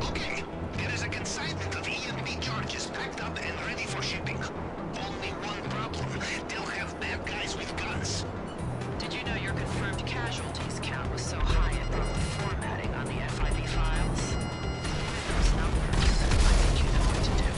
Okay, there is a consignment of EMP charges packed up and ready for shipping. Only one problem. They'll have bad guys with guns. Did you know your confirmed casualties count was so high it broke the formatting on the FID files? Those numbers, I think you know what to do.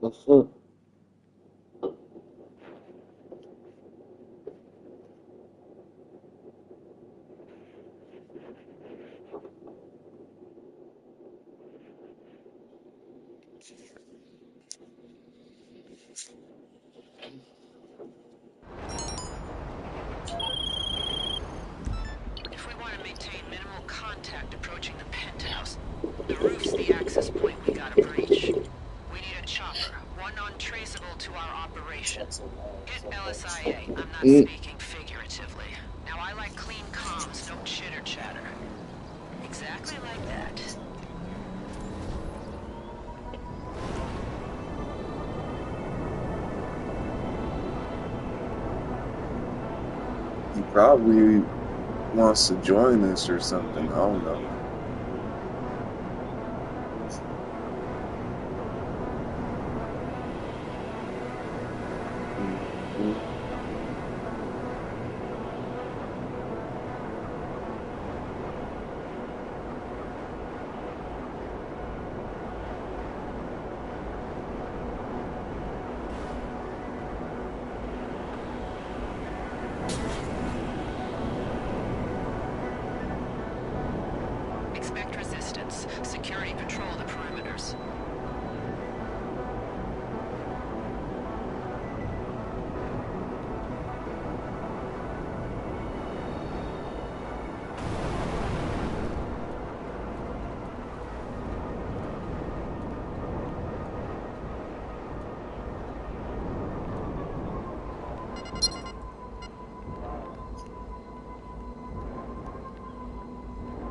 The fuck? If we want to maintain minimal contact approaching the penthouse, the roof's the access point we gotta breach. We need a chopper, one untraceable to our operations. Hit LSIA, I'm not Mm. speaking figuratively. Now I like clean comms, no chitter chatter. Exactly like that. He probably wants to join us or something. I don't know. Expect resistance. Security patrol the perimeters.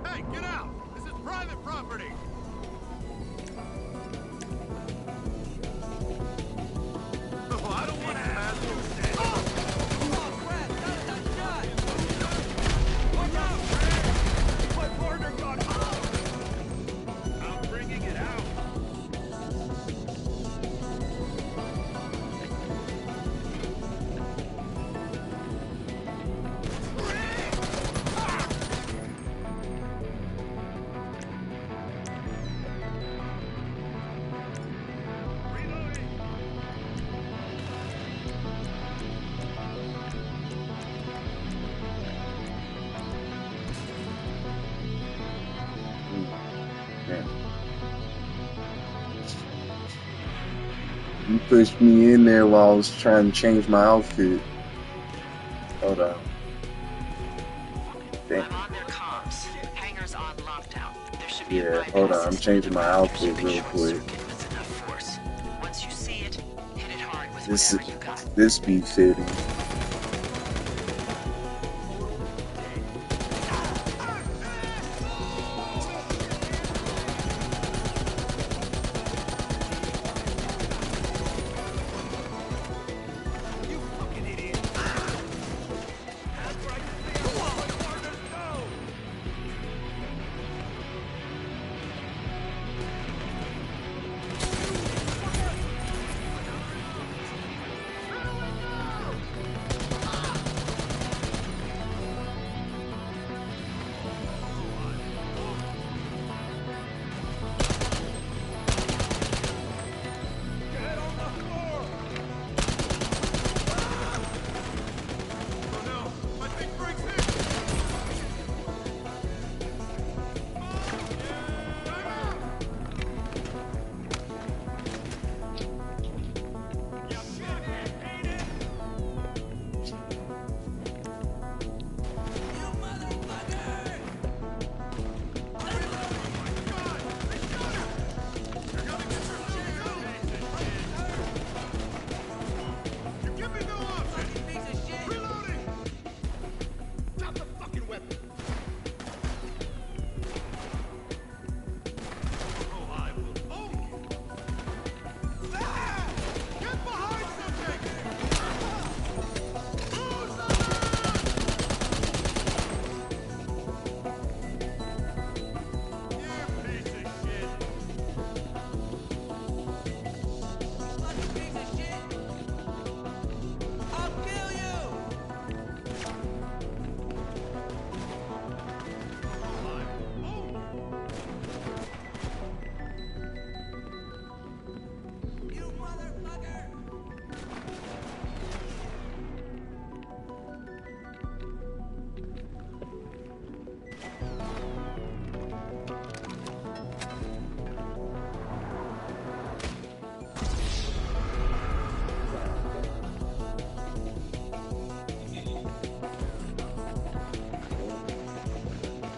Hey, get out! This is private property! Oh, I don't want to ask you. Oh! Oh, Brad, that shot! Watch out, Brad! My partner got out! I'm bringing it out. Man. You pushed me in there while I was trying to change my outfit. Hold on. Damn. I'm on their comms. Hangars on lockdown. There should be a Yeah, bypass hold on. I'm system changing my that outfit should be real quick. short-circuited with enough force. Once you see it, hit it hard with This whatever you got. this be fitting. You fucking idiot! That's right. Come on, my partners, go!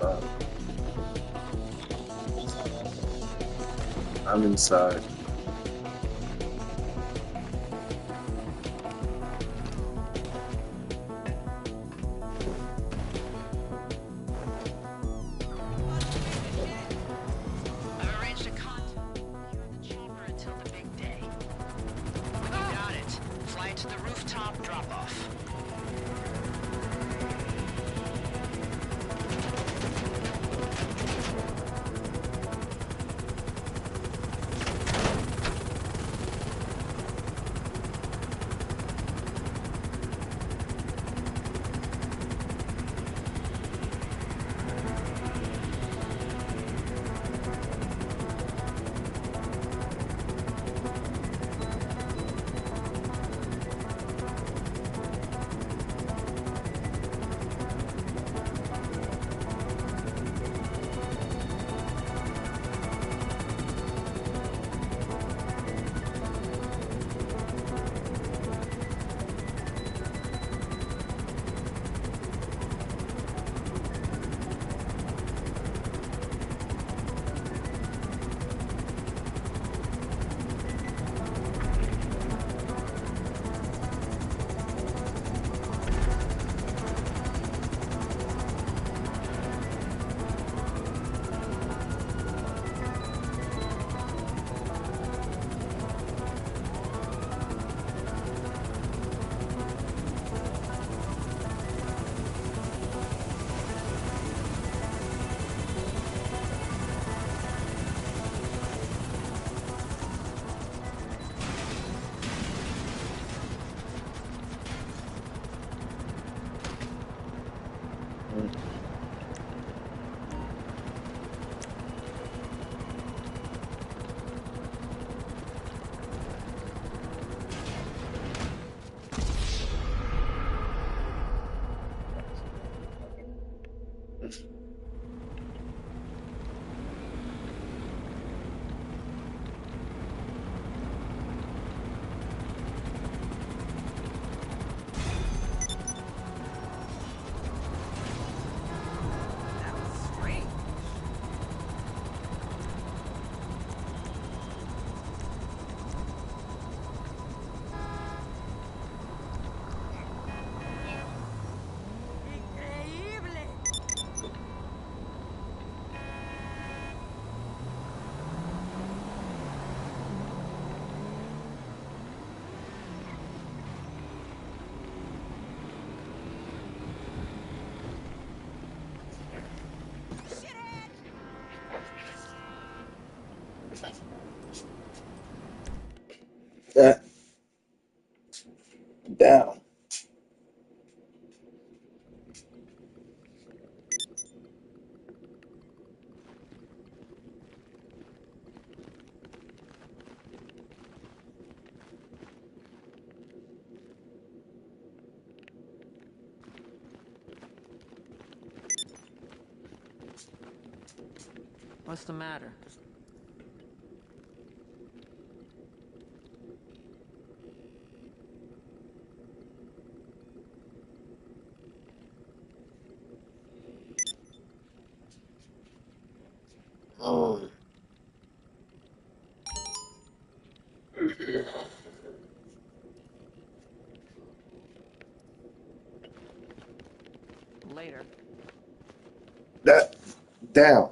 Oh, I'm inside. I've arranged a contact. Secure the chopper until the big day. When you got it, fly it to the rooftop drop-off. That down. What's the matter? Later. That down.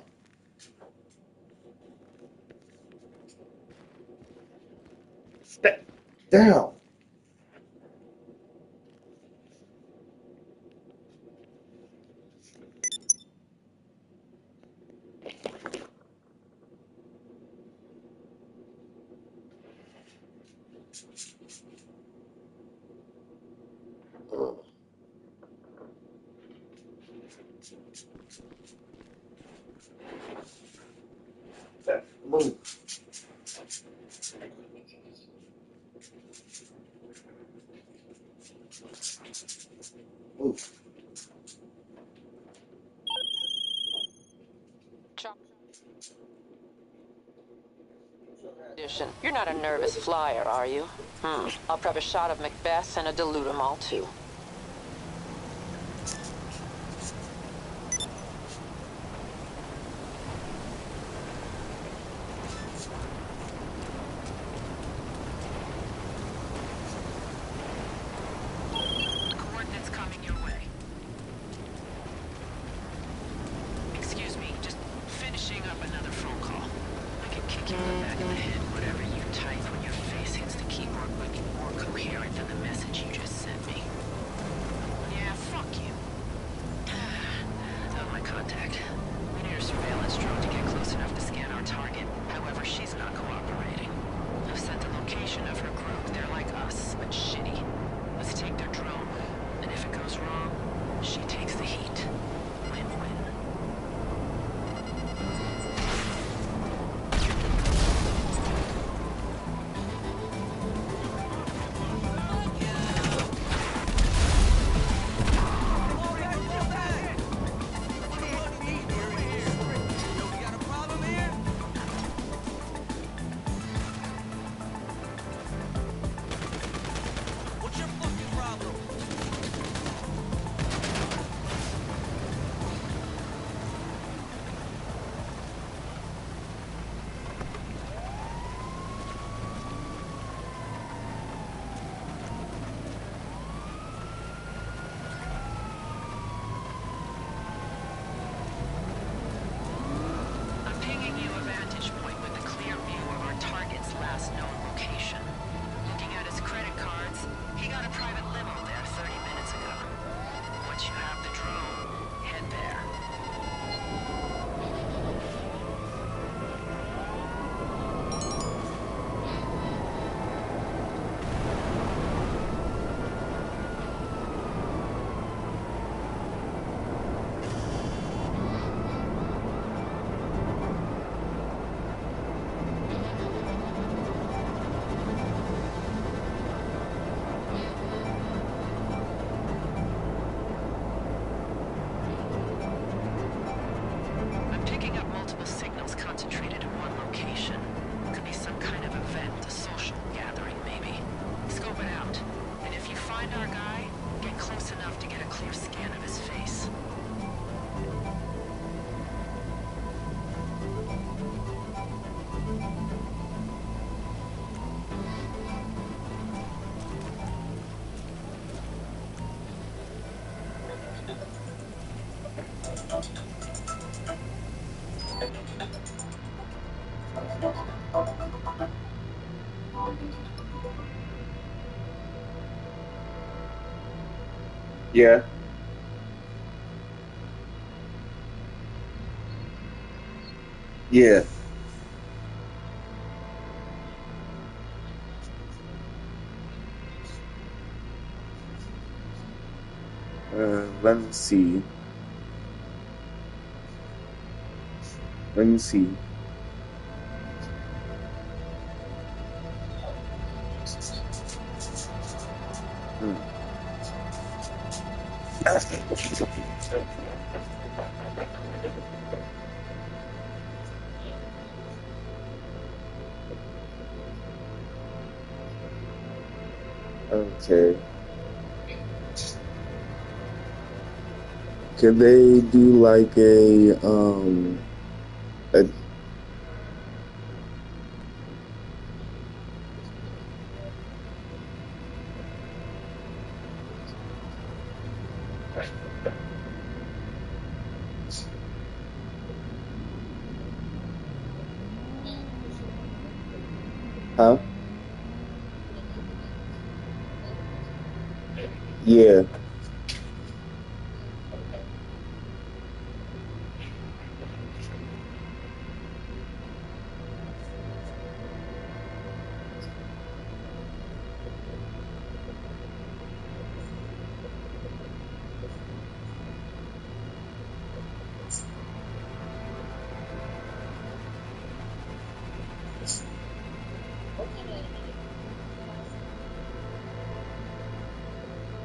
That down. That move. Move. You're not a nervous flyer, are you? I'll prep a shot of Macbeth and a Dilutamol, too. contact. We need her surveillance drone to get close enough to scan our target. However, she's not cooperating. I've sent the location of her group. They're like us, but shitty. Let's take their drone. And if it goes wrong, she takes the heat. Win-win. What's your fucking problem? I'm pinging you a vantage point with a clear view of our target's last known location. Looking at his credit cards, he got a private limo there 30 minutes ago. Once you have the drone, head there. I'm picking up multiple signals concentrated in one location. Could be some kind of event, a social gathering maybe. Scope it out. And if you find our guy, get close enough to get a clear scan of his face. Yeah. Yeah. Let me see. Let me see. Hmm. Okay. Could they do like a huh? Yeah.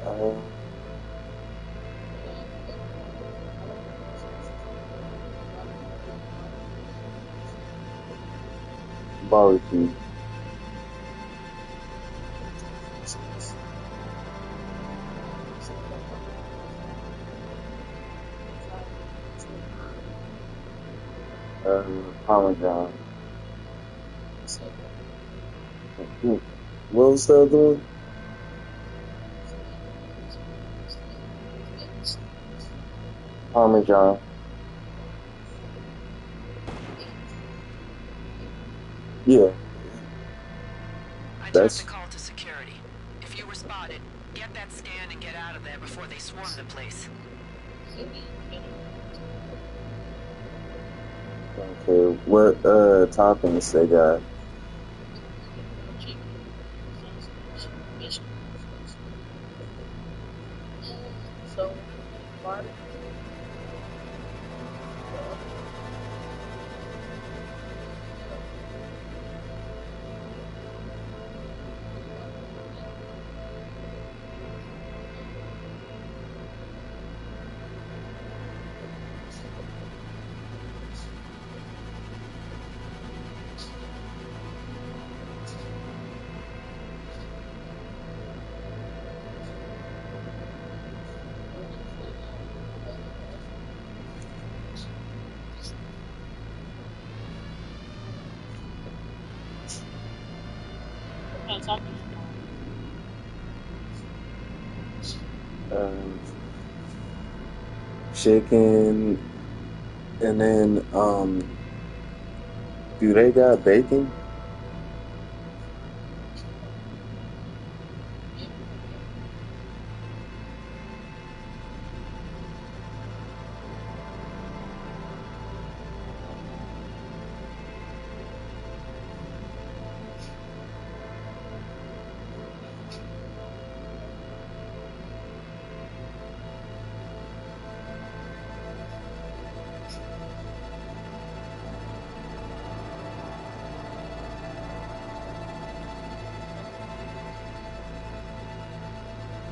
Uh, barbecue. Parmesan. What was the other one? Parmesan. Yeah, I took that's the call to security. If you were spotted, get that scan and get out of there before they swarm the place. Okay, what toppings they got? Um, Chicken, and then do they got bacon?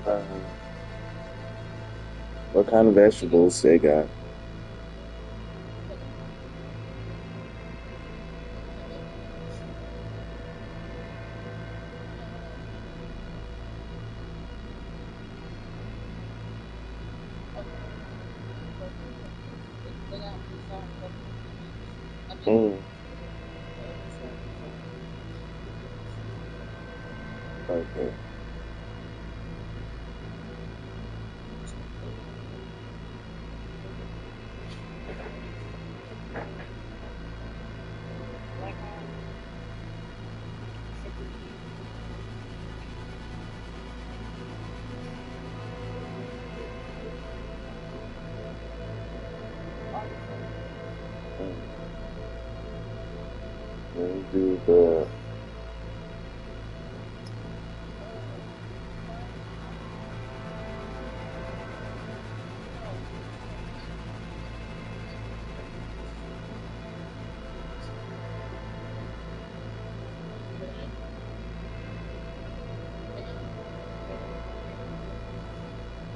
Uh, what kind of vegetables they got? Mm, okay. Mm. Let me do the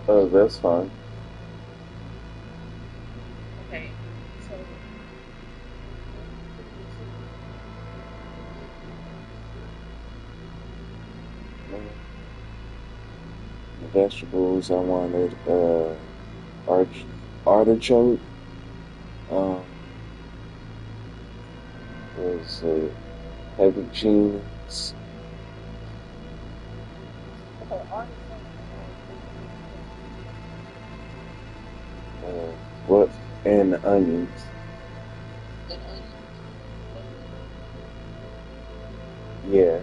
oh, that's fine. Mm. Vegetables, I wanted artichoke. Um, was pepperoncinis. Uh, what and onions? Yeah.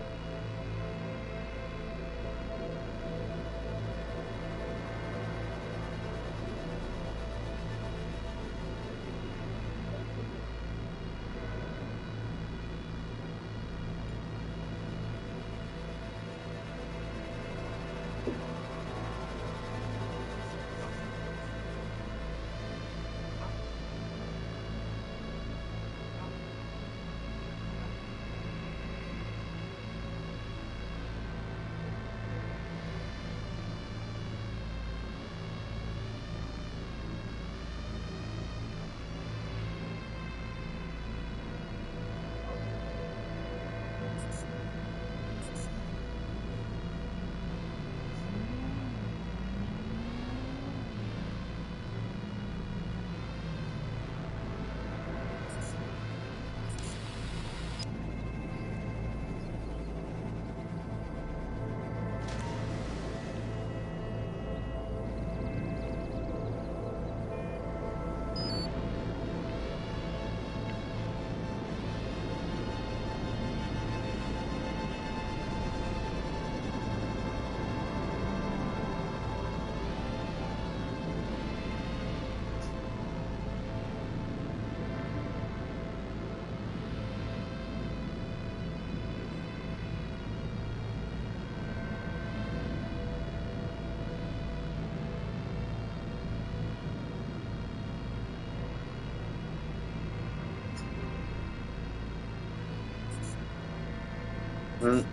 Mm,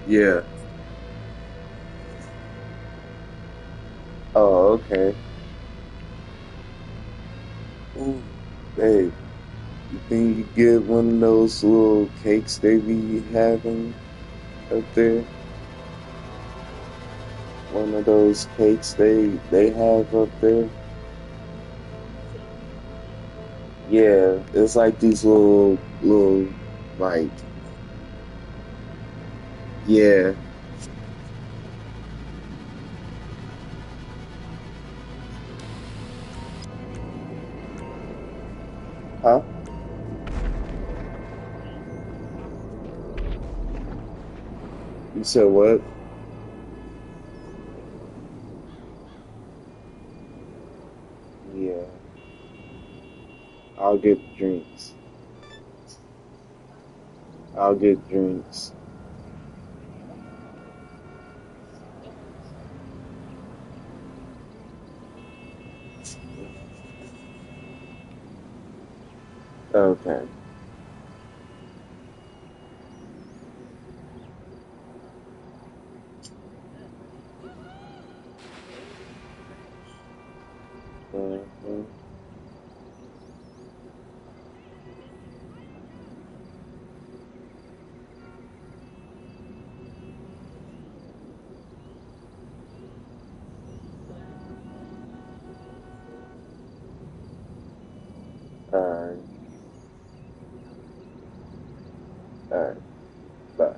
yeah. Oh, okay. Ooh, hey, you think you get one of those little cakes they be having up there? One of those cakes they have up there? Yeah, it's like these little like yeah, huh? You said what? Yeah, I'll get drinks. I'll get drinks. Okay. Mhm. All right. All right. Bye.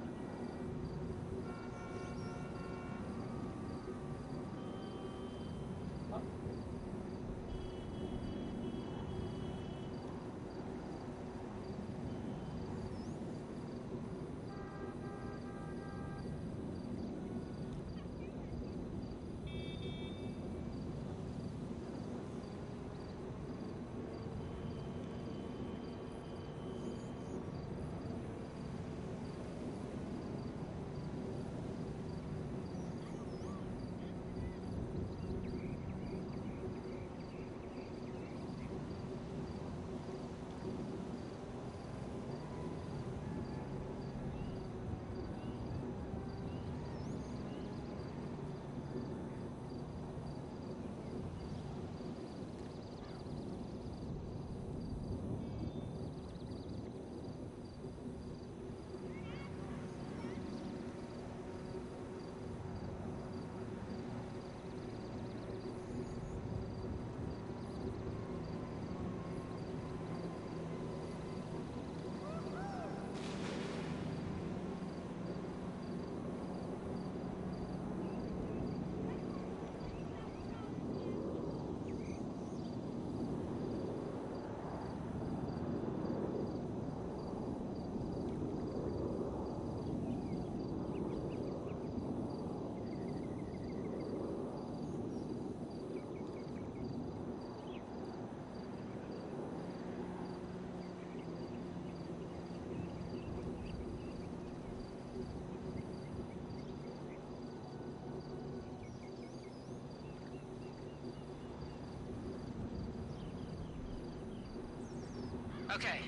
Okay,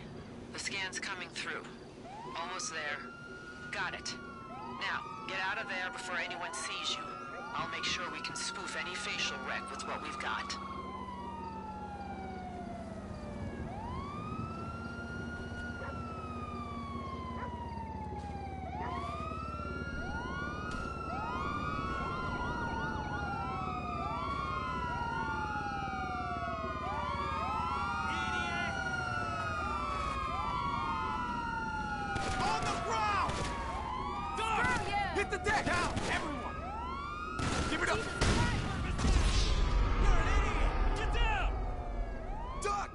the scan's coming through. Almost there. Got it. Now, get out of there before anyone sees you. I'll make sure we can spoof any facial rec with what we've got. On the ground! Doug! Hit the deck! Down, everyone! Give it up! You're an idiot! Get down! Duck!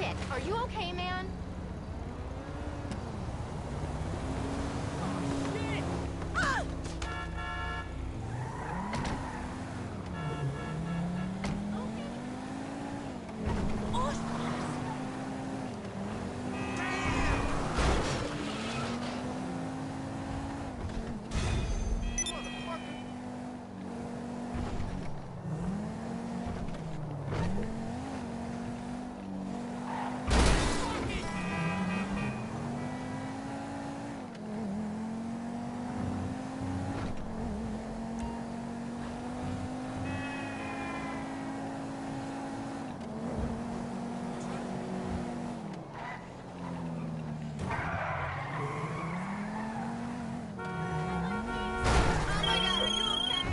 Shit, are you okay, man? Shit! Ah!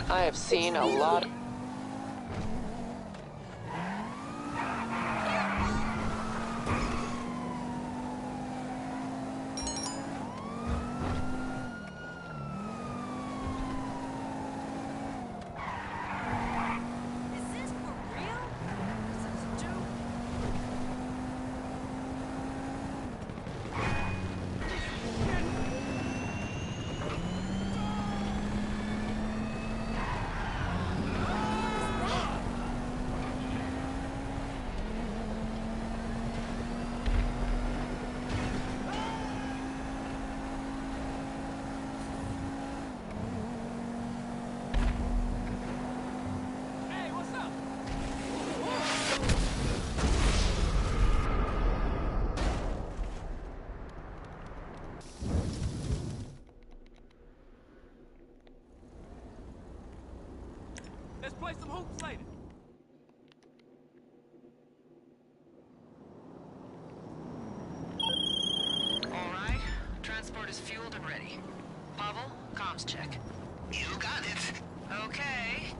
I have seen a lot. Is this for real? This is too... Hey, what's up? Let's play some hoops later. All right, transport is fueled and ready. Pavel, comms check. You got it. Okay.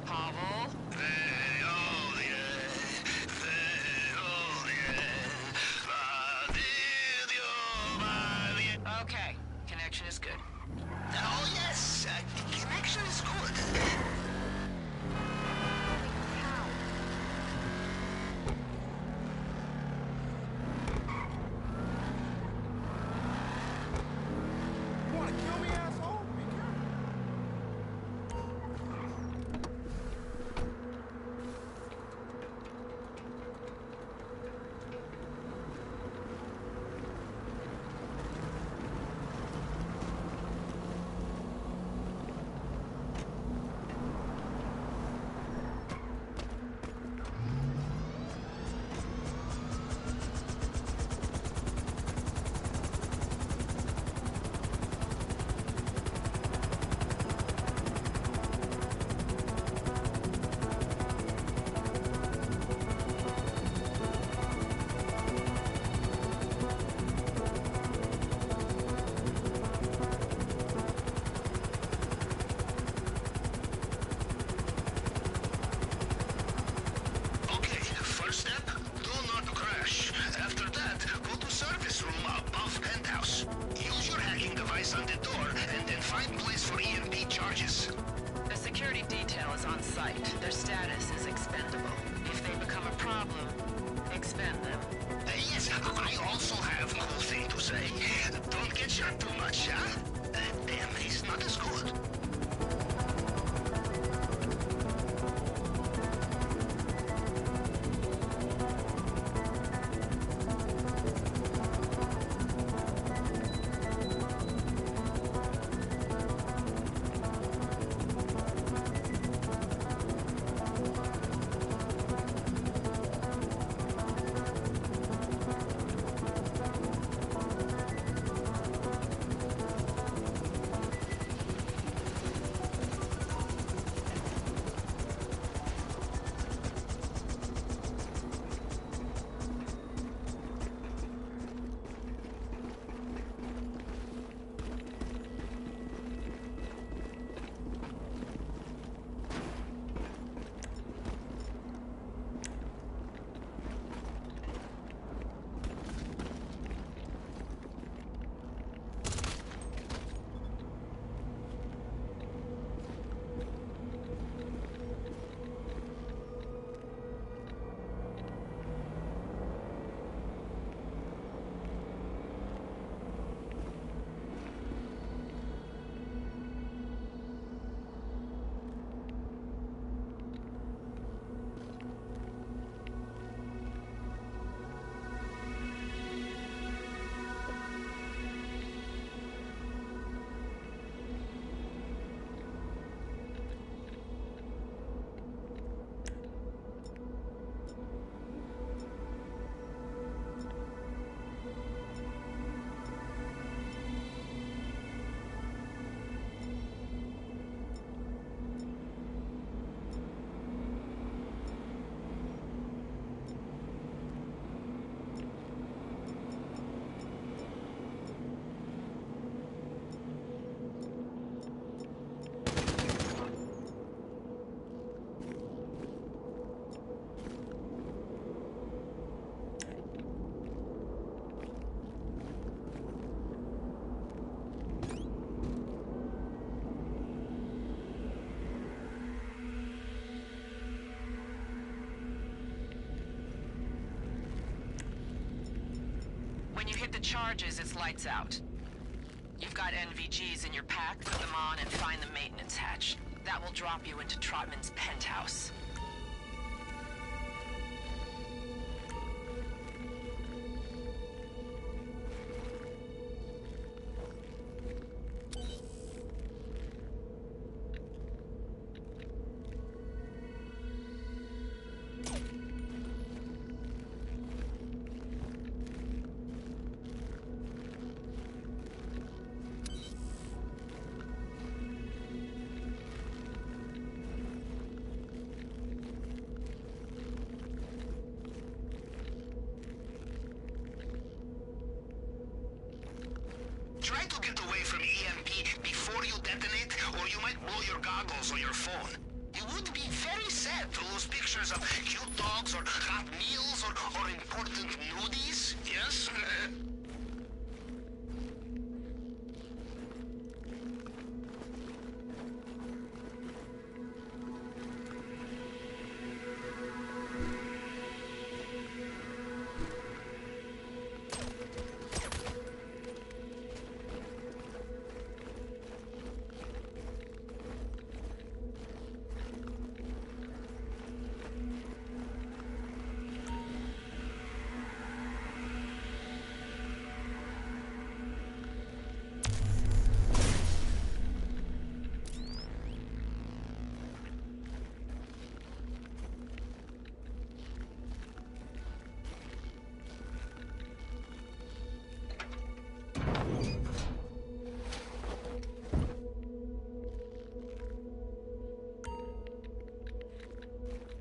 Pavel. Okay, connection is good. Oh, yes. Connection is good. You wanna kill me, asshole? Be careful. Okay, first step, do not crash. After that, go to service room above penthouse. Use your hacking device on the door and then find place for EMP charges. The security detail is on site. Their status is expendable. If they become a problem, expend them. Yes, I also have a cool thing to say. Don't get shot too much, huh? Damn, he's not as good. hit the charges, it's lights out. You've got NVGs in your pack, put them on and find the maintenance hatch. That will drop you into Trotman's penthouse. Try to get away from EMP before you detonate, or you might blow your goggles or your phone. You would be very sad to lose pictures of cute dogs or hot meals or important nudies, yes?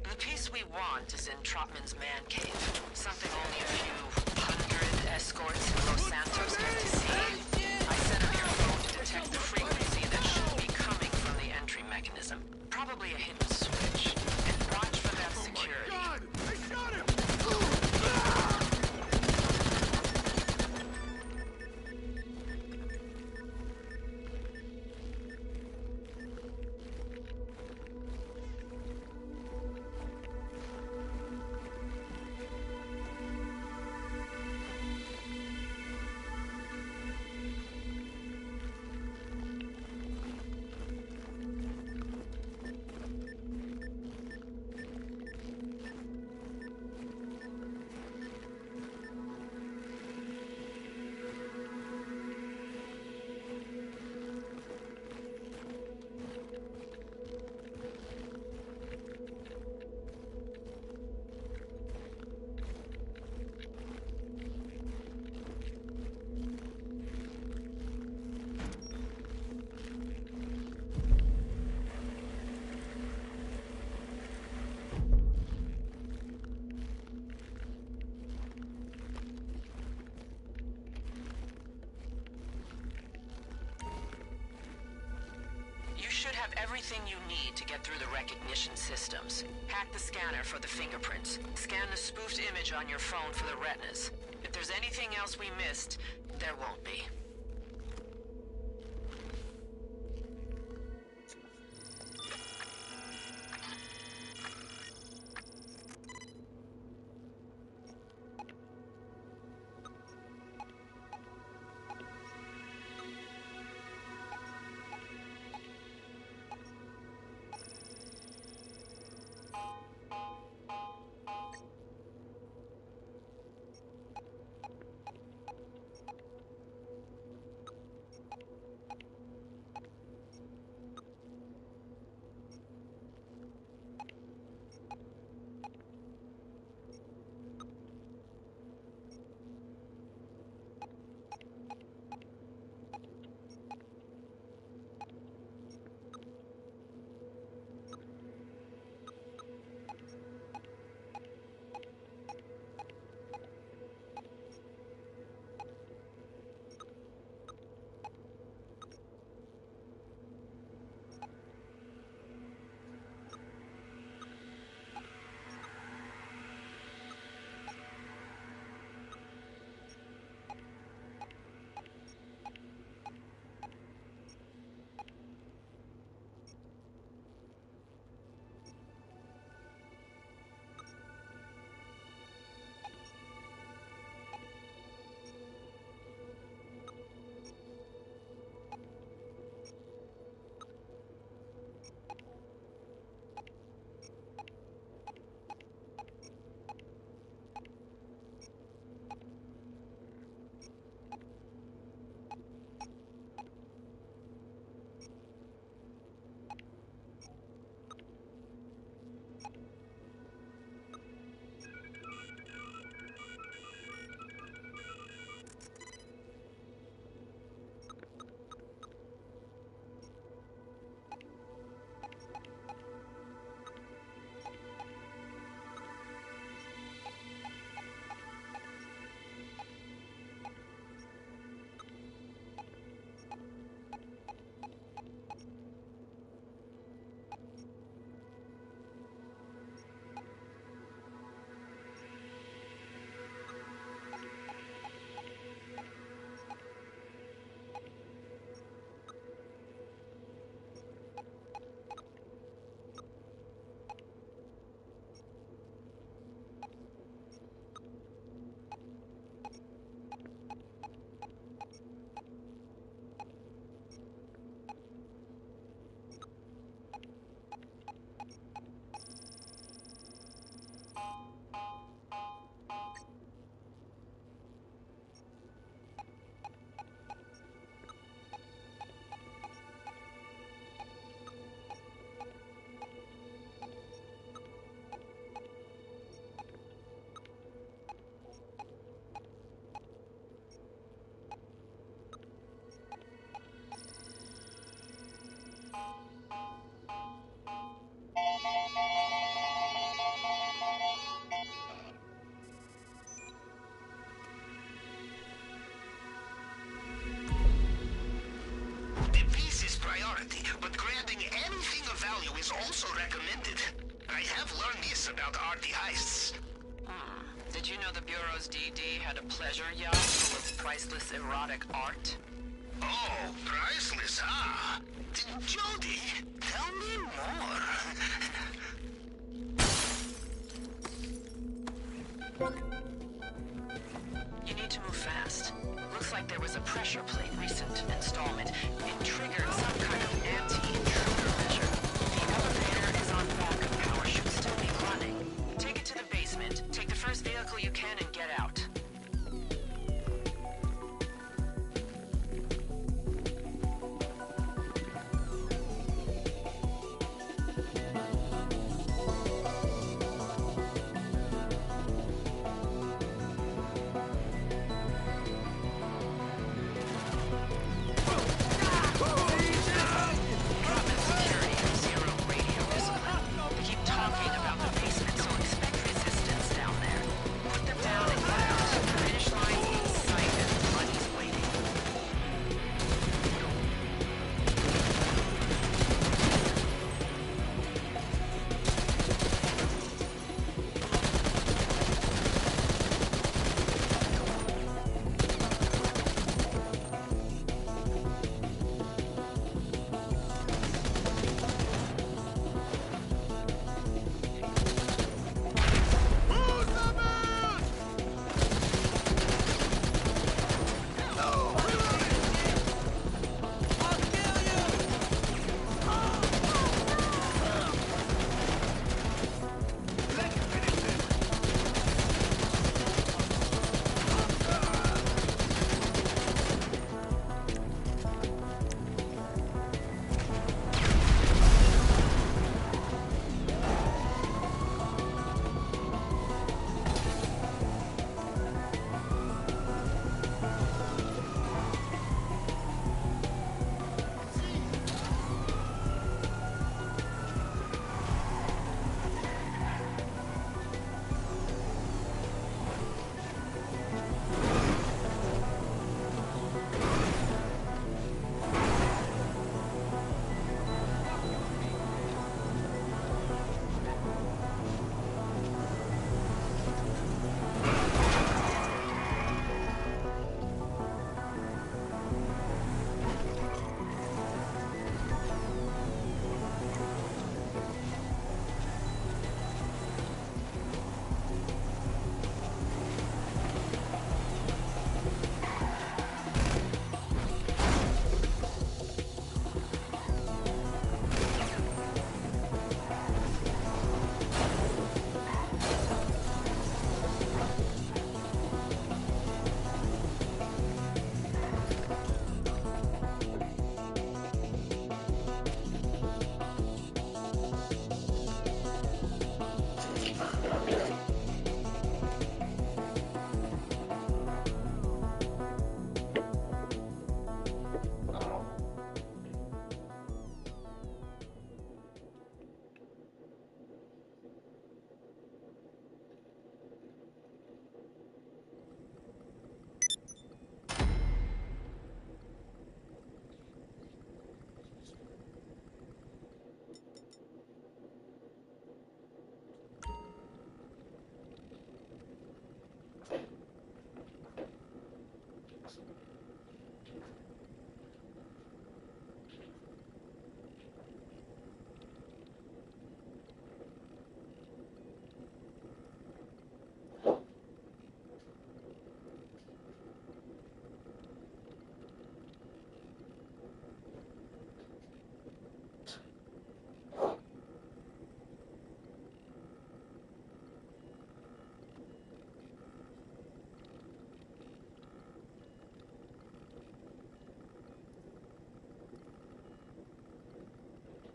The piece we want is in Trotman's man cave. Something only a few hundred escorts in Los Santos get to see. I set up your phone to detect the frequency that should be coming from the entry mechanism. Probably a hidden switch. And watch for that security. God! I shot him! You should have everything you need to get through the recognition systems. Hack the scanner for the fingerprints. Scan the spoofed image on your phone for the retinas. If there's anything else we missed, there won't be. The peace is priority, but grabbing anything of value is also recommended. I have learned this about arty heists. Did you know the Bureau's DD had a pleasure yacht full of priceless erotic art? Oh, priceless, huh? Jody, tell me more. You need to move fast. Looks like there was a pressure plate recent installment. It triggered some kind of anti-intruder measure. The elevator is on backup power, should still be running. Take it to the basement. Take the first vehicle you can and get out. Drop-in security and zero radio discipline. They keep talking about the basement, so expect resistance down there. Put them down and get out. The finish line's in sight and the money's waiting. Who's the man? I'll kill you! Let's finish this!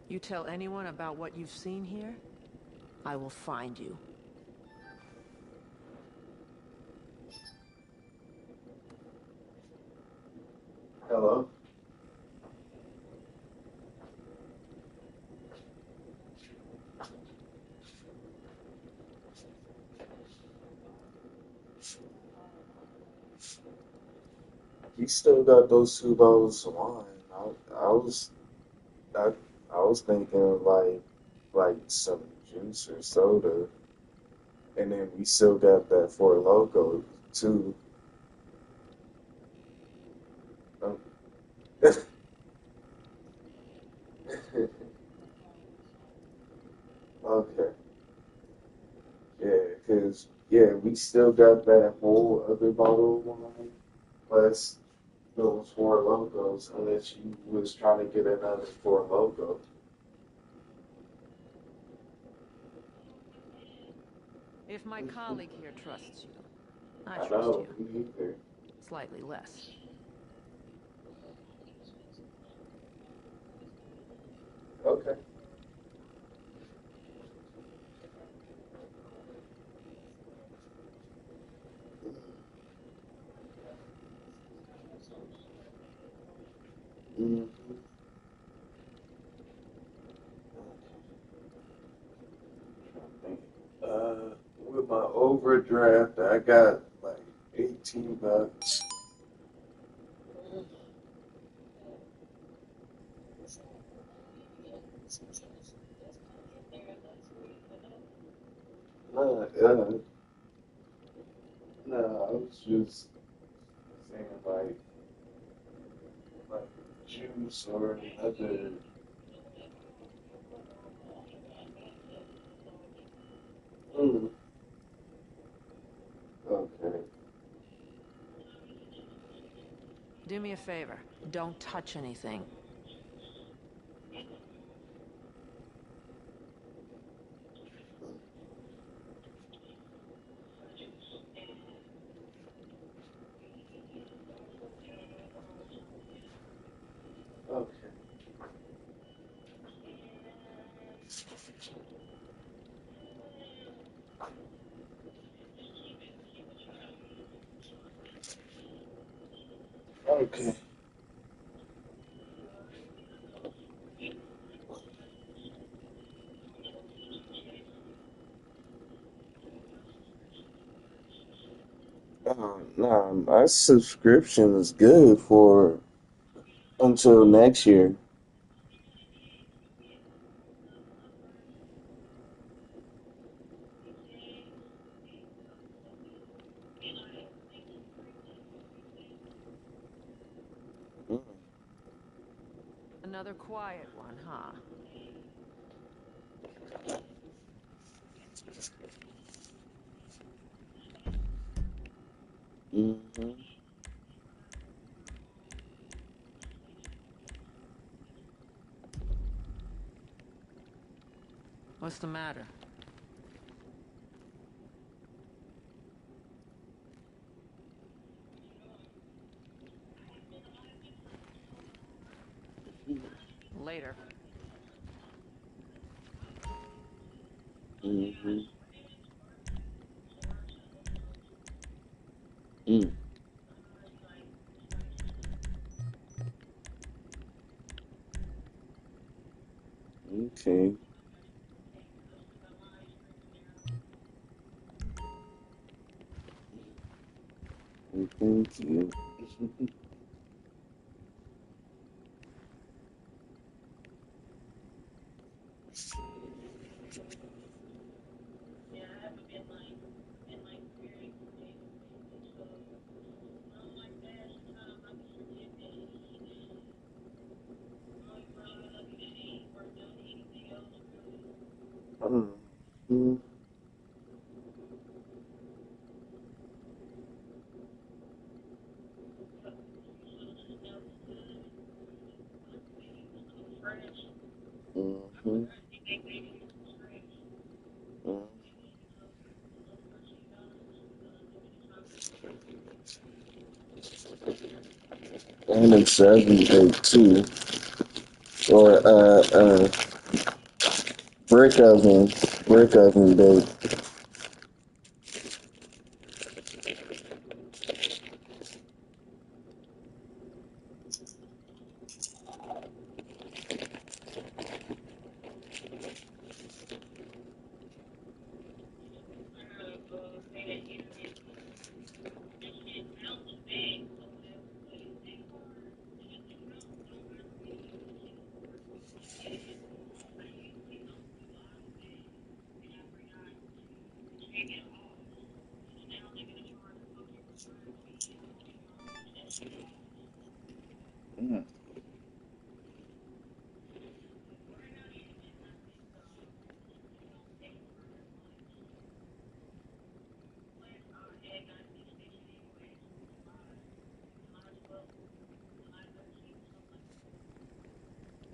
You tell anyone about what you've seen here, I will find you. Hello? we still got those two bottles of wine. I was I, I was thinking of like some juice or soda, and then we still got that Four Loko too. Um, okay, yeah, cause yeah, we still got that whole other bottle of wine. Plus those Four Locos, unless you was trying to get another Four Loko. If my colleague here trusts you, I I trust know, you. me either. Slightly less. Okay. Mm-hmm. With my overdraft, I got like $18. No, no, I was just saying like juice or another. Mm, okay. Do me a favor. Don't touch anything. Okay. Okay. Nah, my subscription is good for until next year. Mm, Another quiet one, huh? mm-hmm. What's the matter? Later. Mm-hmm. Mm, okay. Well, thank you. Mm-hmm. Mm-hmm. Mm. And it's 7 too. Or brick oven. Brick oven bake. Mm.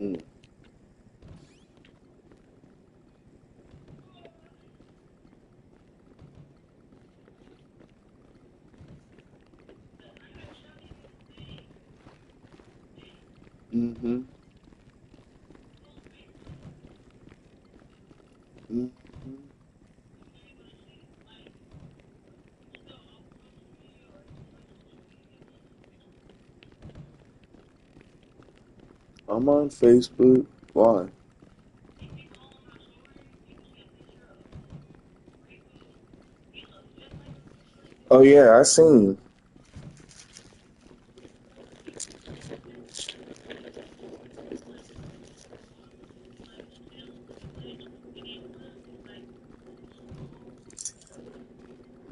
Mm. Mm-hmm. Mm-hmm. I'm on Facebook. Why? Oh yeah, I seen.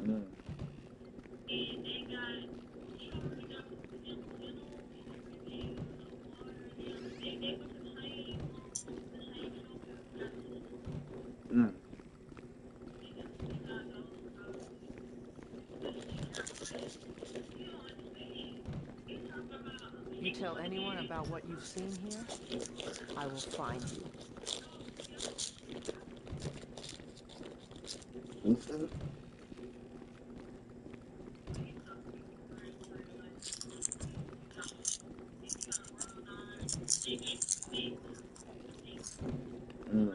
Mm. Mm. You tell anyone about what you've seen here, I will find you. Mm-hmm. Mm.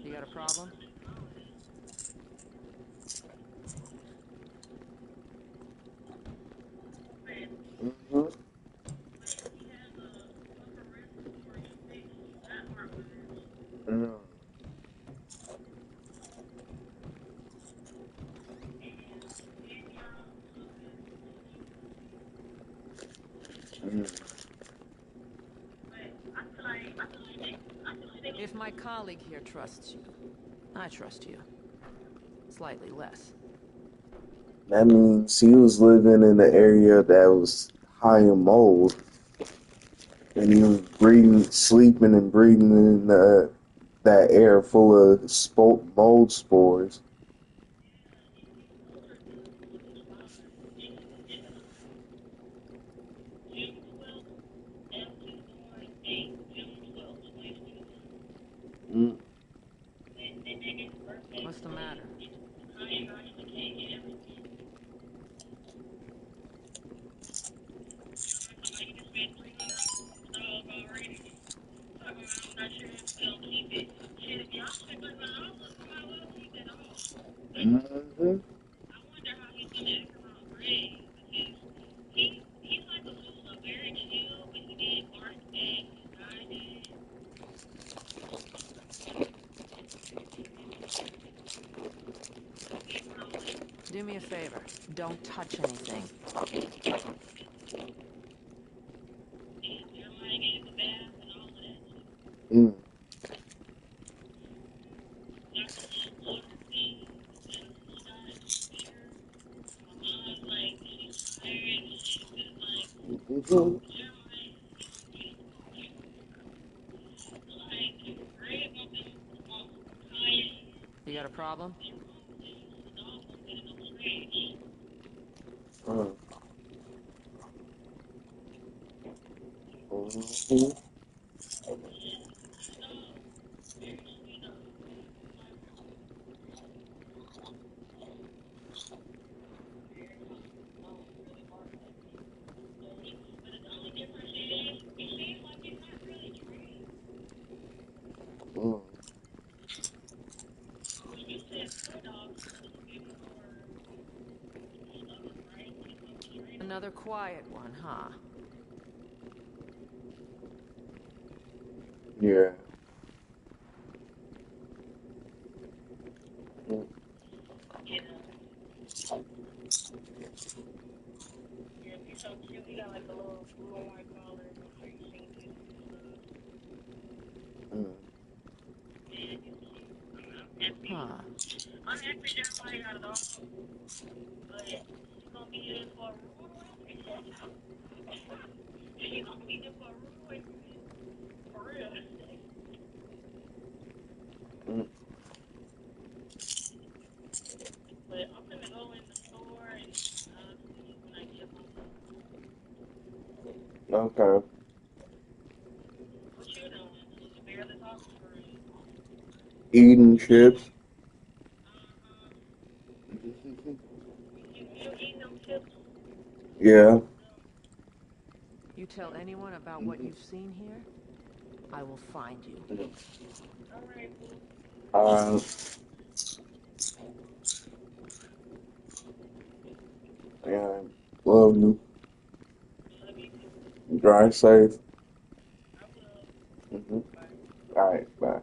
You got a problem? Mm-hmm. Mm. Mm. If my colleague here trusts you, I trust you. Slightly less. That means he was living in an area that was high in mold, and he was breathing, sleeping, and breathing in that air full of mold spores. Mm. What's the matter? Mm-hmm. Do me a favor. Don't touch anything. Mm. Mm-hmm. You got a problem? Mm. Mm-hmm. Mm. Another quiet one, huh? Yeah. Mm. Yeah, he's so cute. He got like a little blue and white collar. I'm sure you've seen this. Mm. Yeah, he's cute. I'm happy. Huh. I'm happy Jeremiah got a dog. But she's gonna be here for a rude awakening. She's gonna be here for a rude awakening. For real. Mm. But I'm gonna go in the store and see when I get home. Okay. What you doing? Just barely talking for real. Eating chips. You eating them chips? Yeah. You tell anyone about what you've seen here, I will find you. Alright, boo. Uh, yeah. Love you. Love you too. Drive safe. I will. Mm-hmm. Bye. All right. Bye.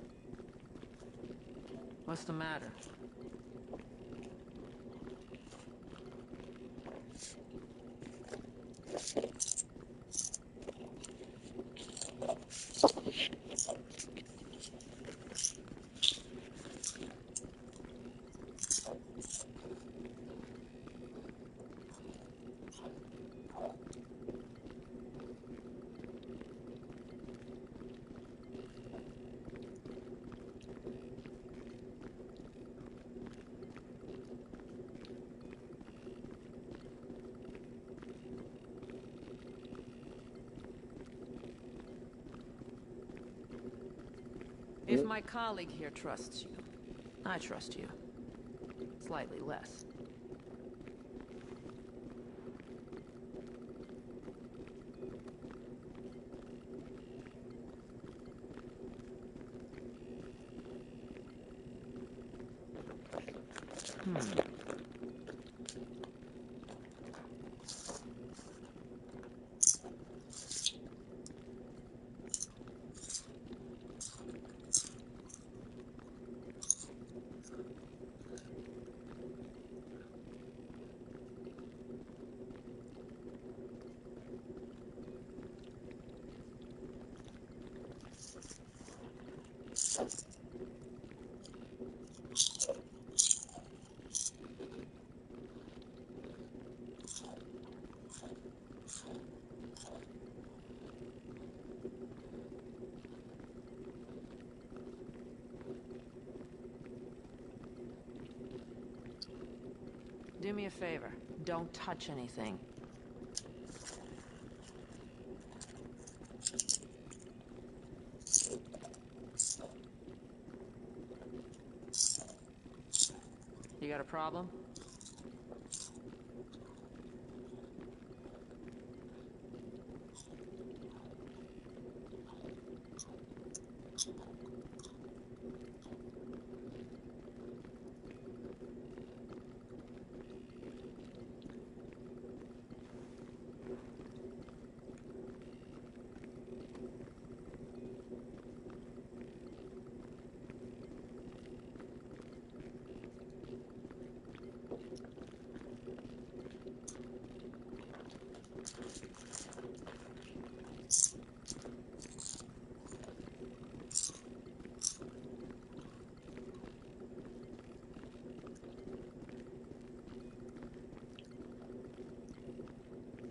What's the matter? If my colleague here trusts you, I trust you. Slightly less. Do me a favor. Don't touch anything. You got a problem?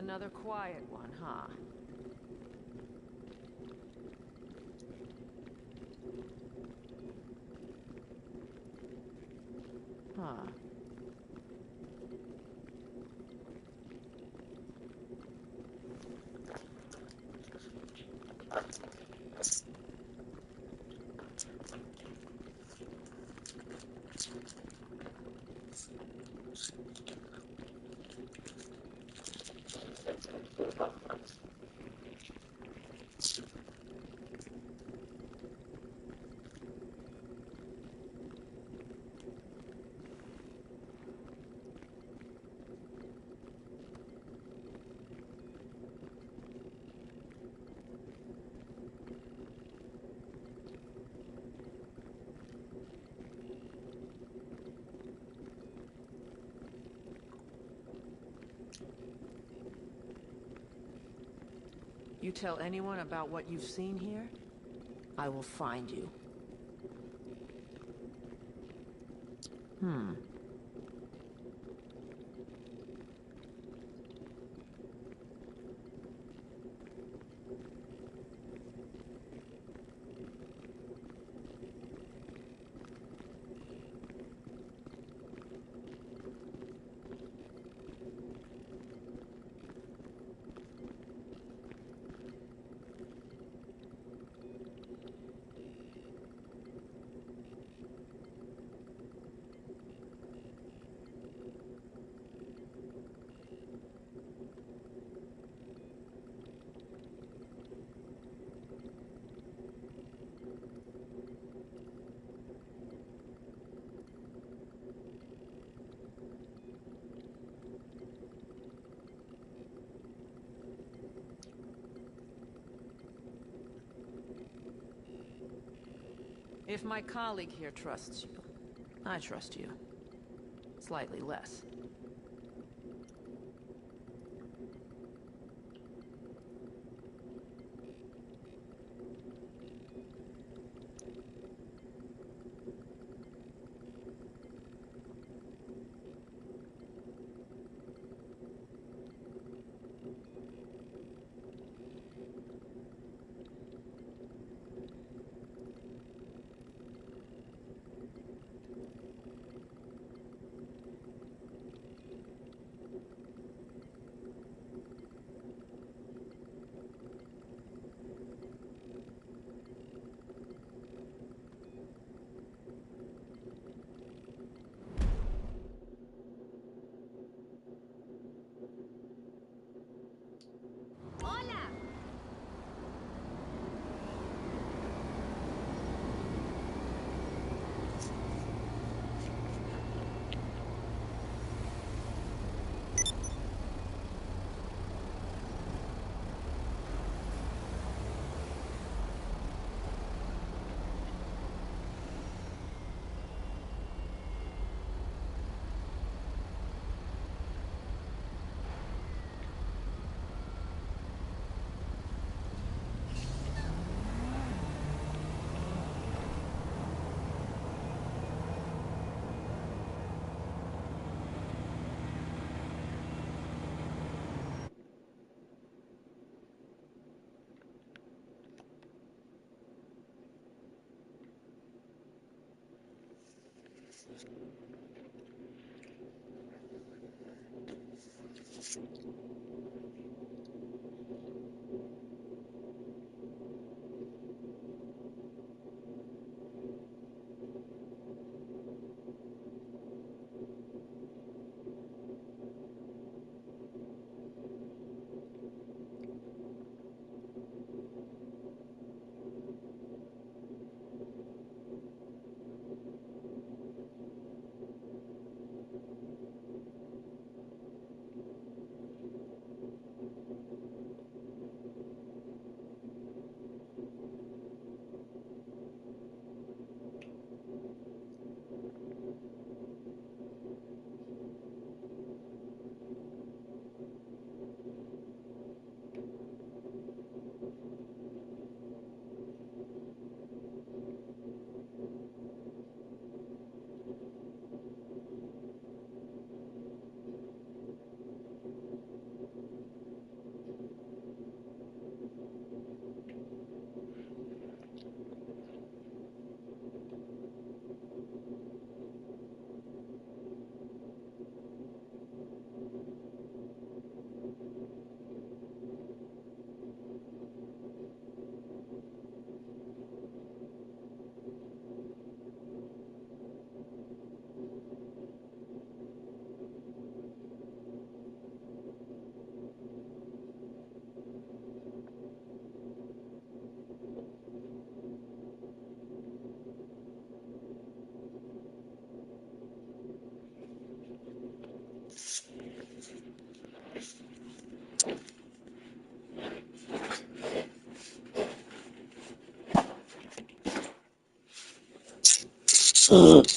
Another quiet one, huh? Huh. you tell anyone about what you've seen here, I will find you. If my colleague here trusts you, I trust you. Slightly less. Hola!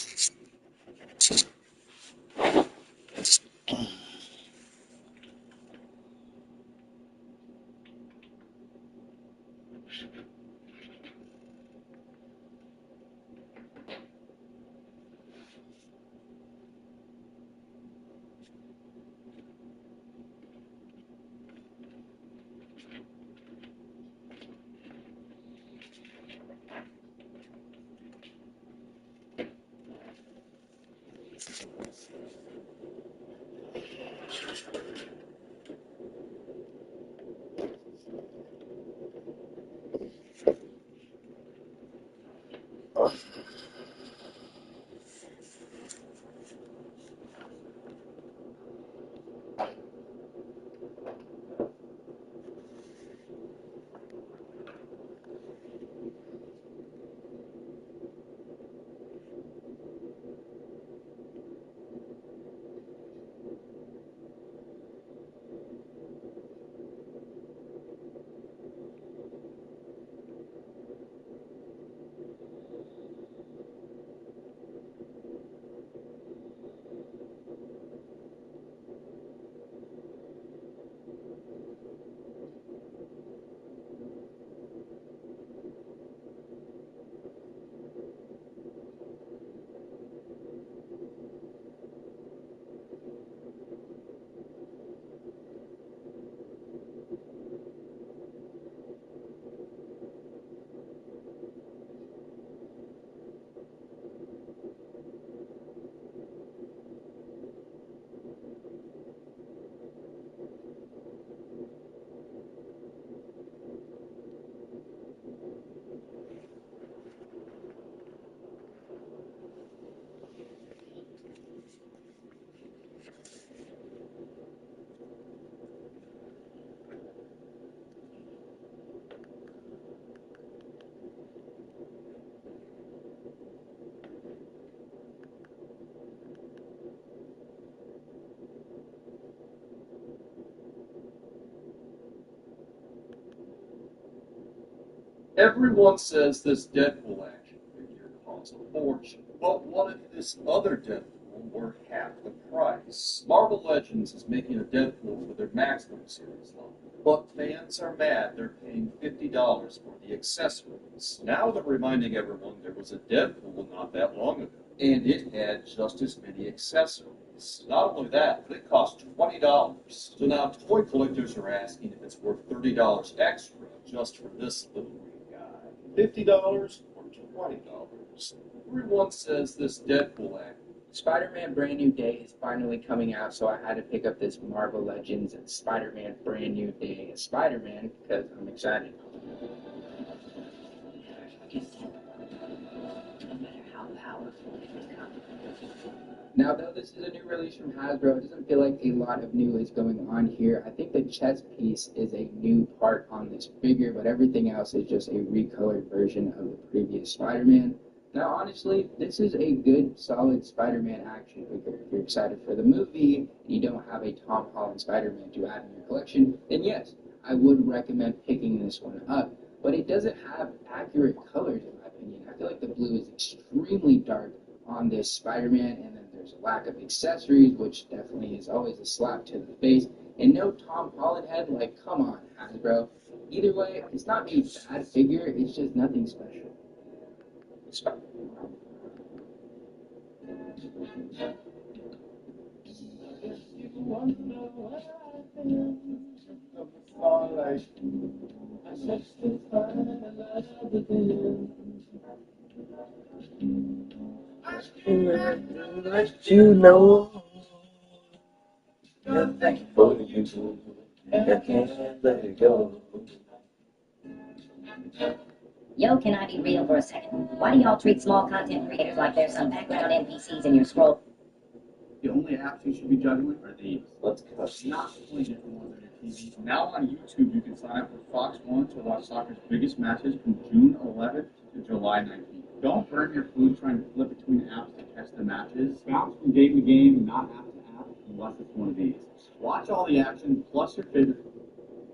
Everyone says this Deadpool action figure costs a fortune, but what if this other Deadpool were half the price? Marvel Legends is making a Deadpool for their Maximum series line, but fans are mad they're paying $50 for the accessories. Now they're reminding everyone there was a Deadpool not that long ago, and it had just as many accessories. Not only that, but it cost $20. So now toy collectors are asking if it's worth $30 extra just for this little $50 or $20. Everyone says this Deadpool act. Spider-Man Brand New Day is finally coming out, so I had to pick up this Marvel Legends and Spider-Man Brand New Day as Spider-Man because I'm excited. Now, though this is a new release from Hasbro, it doesn't feel like a lot of new is going on here. I think the chest piece is a new part on this figure, but everything else is just a recolored version of the previous Spider-Man. Now, honestly, this is a good, solid Spider-Man action figure. If you're excited for the movie and you don't have a Tom Holland Spider-Man to add in your collection, then yes, I would recommend picking this one up. But it doesn't have accurate colors, in my opinion. I feel like the blue is extremely dark on this Spider-Man, and then there's a lack of accessories, which definitely is always a slap to the face. And no Tom Holland head, like, come on, Hasbro. Either way, it's not a bad figure, it's just nothing special. Let you know nothing for you. I can't let it go. Yo, can I be real for a second? Why do y'all treat small content creators like they're some background NPCs in your scroll? The only apps you should be juggling are these. Let's go. Not only different ones on your TV. Now on YouTube, you can sign up for Fox 1 to watch soccer's biggest matches from June 11th to July 19th. Don't burn your food trying to flip between apps to catch the matches. Bounce from game to game, not app to app, unless it's one of these. Watch all the action, plus your favorite.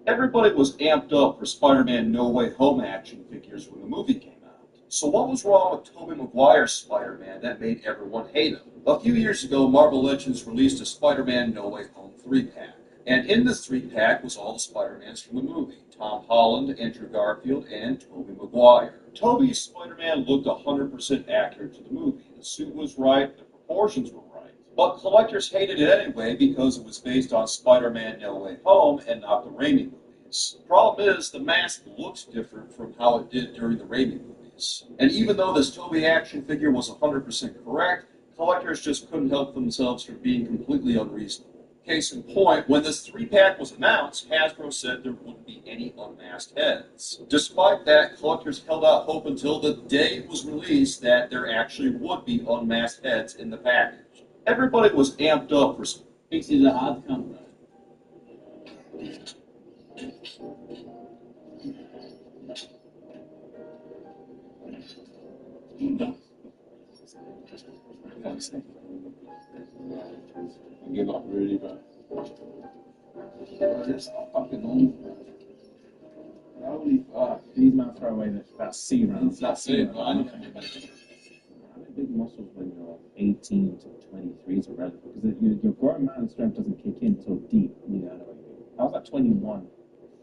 Everybody was amped up for Spider-Man No Way Home action figures when the movie came out. So what was wrong with Tobey Maguire's Spider-Man that made everyone hate him? A few years ago, Marvel Legends released a Spider-Man No Way Home 3-pack. And in this 3-pack was all the Spider-Mans from the movie. Tom Holland, Andrew Garfield, and Tobey Maguire. Tobey's Spider-Man looked 100% accurate to the movie. The suit was right, the proportions were right. But collectors hated it anyway because it was based on Spider-Man No Way Home and not the Raimi movies. The problem is, the mask looks different from how it did during the Raimi movies. And even though this Tobey action figure was 100% correct, collectors just couldn't help themselves from being completely unreasonable. Case in point, when this 3-pack was announced, Hasbro said there wouldn't be any unmasked heads. Despite that, collectors held out hope until the day it was released that there actually would be unmasked heads in the package. Everybody was amped up for some. This is a hard come, I give up really bad. Just fucking on. Holy fuck. These man throw away that C round. That's it, man. Having big muscles when you're 18 to 23 is irrelevant because your growing man strength doesn't kick in until deep. You know what I mean? I was at 21,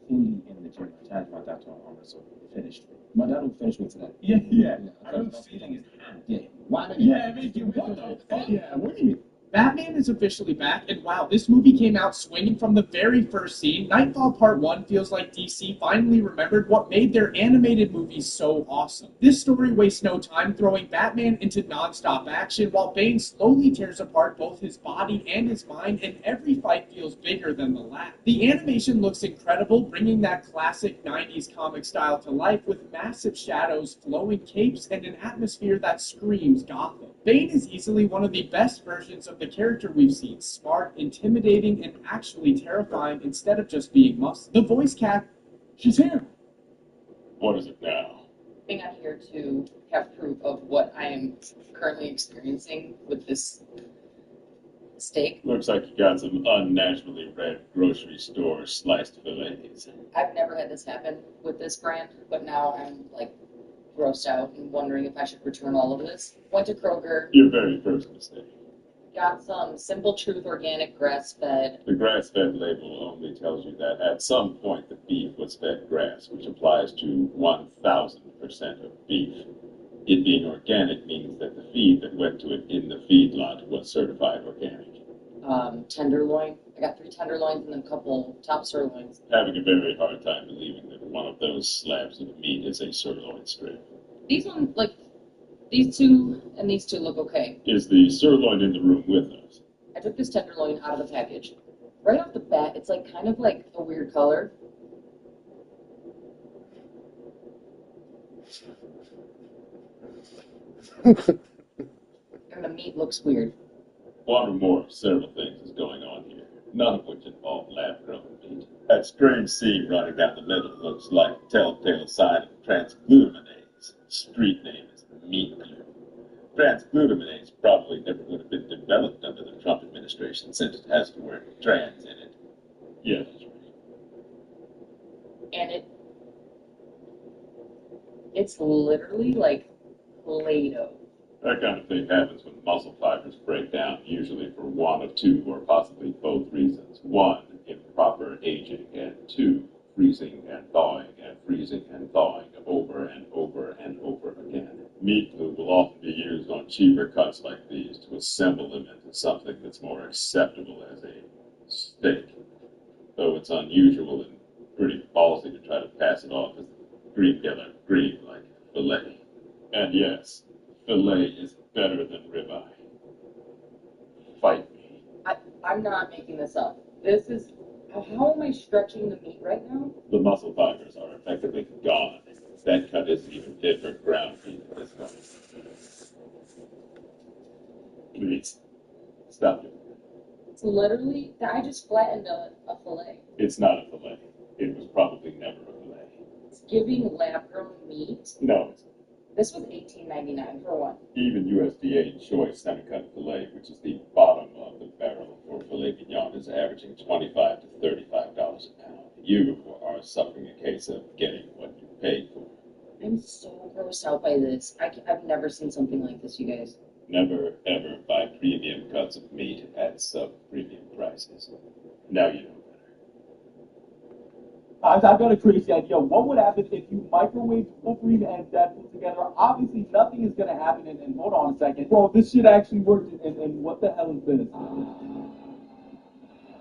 fully in the gym. I challenged my dad to an arm wrestle. Finished. My dad will finish me today. Yeah. I remember feeling his hand. Yeah. Why don't you? Yeah, make you what the fuck? Yeah, what do you mean? Batman is officially back, and wow, this movie came out swinging from the very first scene. Nightfall Part 1 feels like DC finally remembered what made their animated movies so awesome. This story wastes no time throwing Batman into non-stop action, while Bane slowly tears apart both his body and his mind, and every fight feels bigger than the last. The animation looks incredible, bringing that classic 90s comic style to life with massive shadows, flowing capes, and an atmosphere that screams Gotham. Bane is easily one of the best versions of the character we've seen, smart, intimidating, and actually terrifying instead of just being muscle. The voice cast, she's here. What is it now? I'm here to have proof of what I am currently experiencing with this steak. Looks like you got some unnaturally red grocery store sliced fillets. I've never had this happen with this brand, but now I'm like grossed out and wondering if I should return all of this. Went to Kroger. Your very first mistake. Got some Simple Truth organic grass-fed. The grass-fed label only tells you that at some point the beef was fed grass, which applies to 1,000% of beef. It being organic means that the feed that went to it in the feedlot was certified organic. Tenderloin. I got 3 tenderloins and then a couple top sirloins. Having a very hard time believing that one of those slabs of meat is a sirloin strip. These ones, like, these two and these two look okay. Is the sirloin in the room with us? I took this tenderloin out of the package. Right off the bat, it's like kind of like a weird color. And the meat looks weird. One or more of several things is going on here, none of which involve lab-grown meat. That strange seam running down the middle looks like a telltale sign of transglutaminase. Street name is meat glue. Transglutaminase probably never would have been developed under the Trump administration since it has the word trans in it. Yeah, that's right. And it's literally like Play-Doh. That kind of thing happens when muscle fibers break down, usually for one of two or possibly both reasons. 1, improper aging, and 2, freezing and thawing and freezing and thawing over and over and over again. Meat glue will often be used on cheaper cuts like these to assemble them into something that's more acceptable as a steak. Though it's unusual and pretty ballsy to try to pass it off as green like fillet. And yes, fillet is better than ribeye. Fight me. I'm not making this up. This is... How am I stretching the meat right now? The muscle fibers are effectively gone. That cut isn't even fit for ground beef at this point. Please, stop it. It's literally... I just flattened a fillet. It's not a fillet. It was probably never a fillet. It's giving lab-grown meat. No, it's This was $18.99 for one. even USDA choice center-cut filet, which is the bottom of the barrel for filet mignon, is averaging $25 to $35 a pound. You are suffering a case of getting what you paid for. I'm so grossed out by this. I've never seen something like this, you guys. Never, ever buy premium cuts of meat at sub-premium prices. Now you know better. I've got a crazy idea. What would happen if you microwave Wolverine and Deadpool together? Obviously, nothing is going to happen, and hold on a second. Bro, this shit actually worked, and what the hell is this?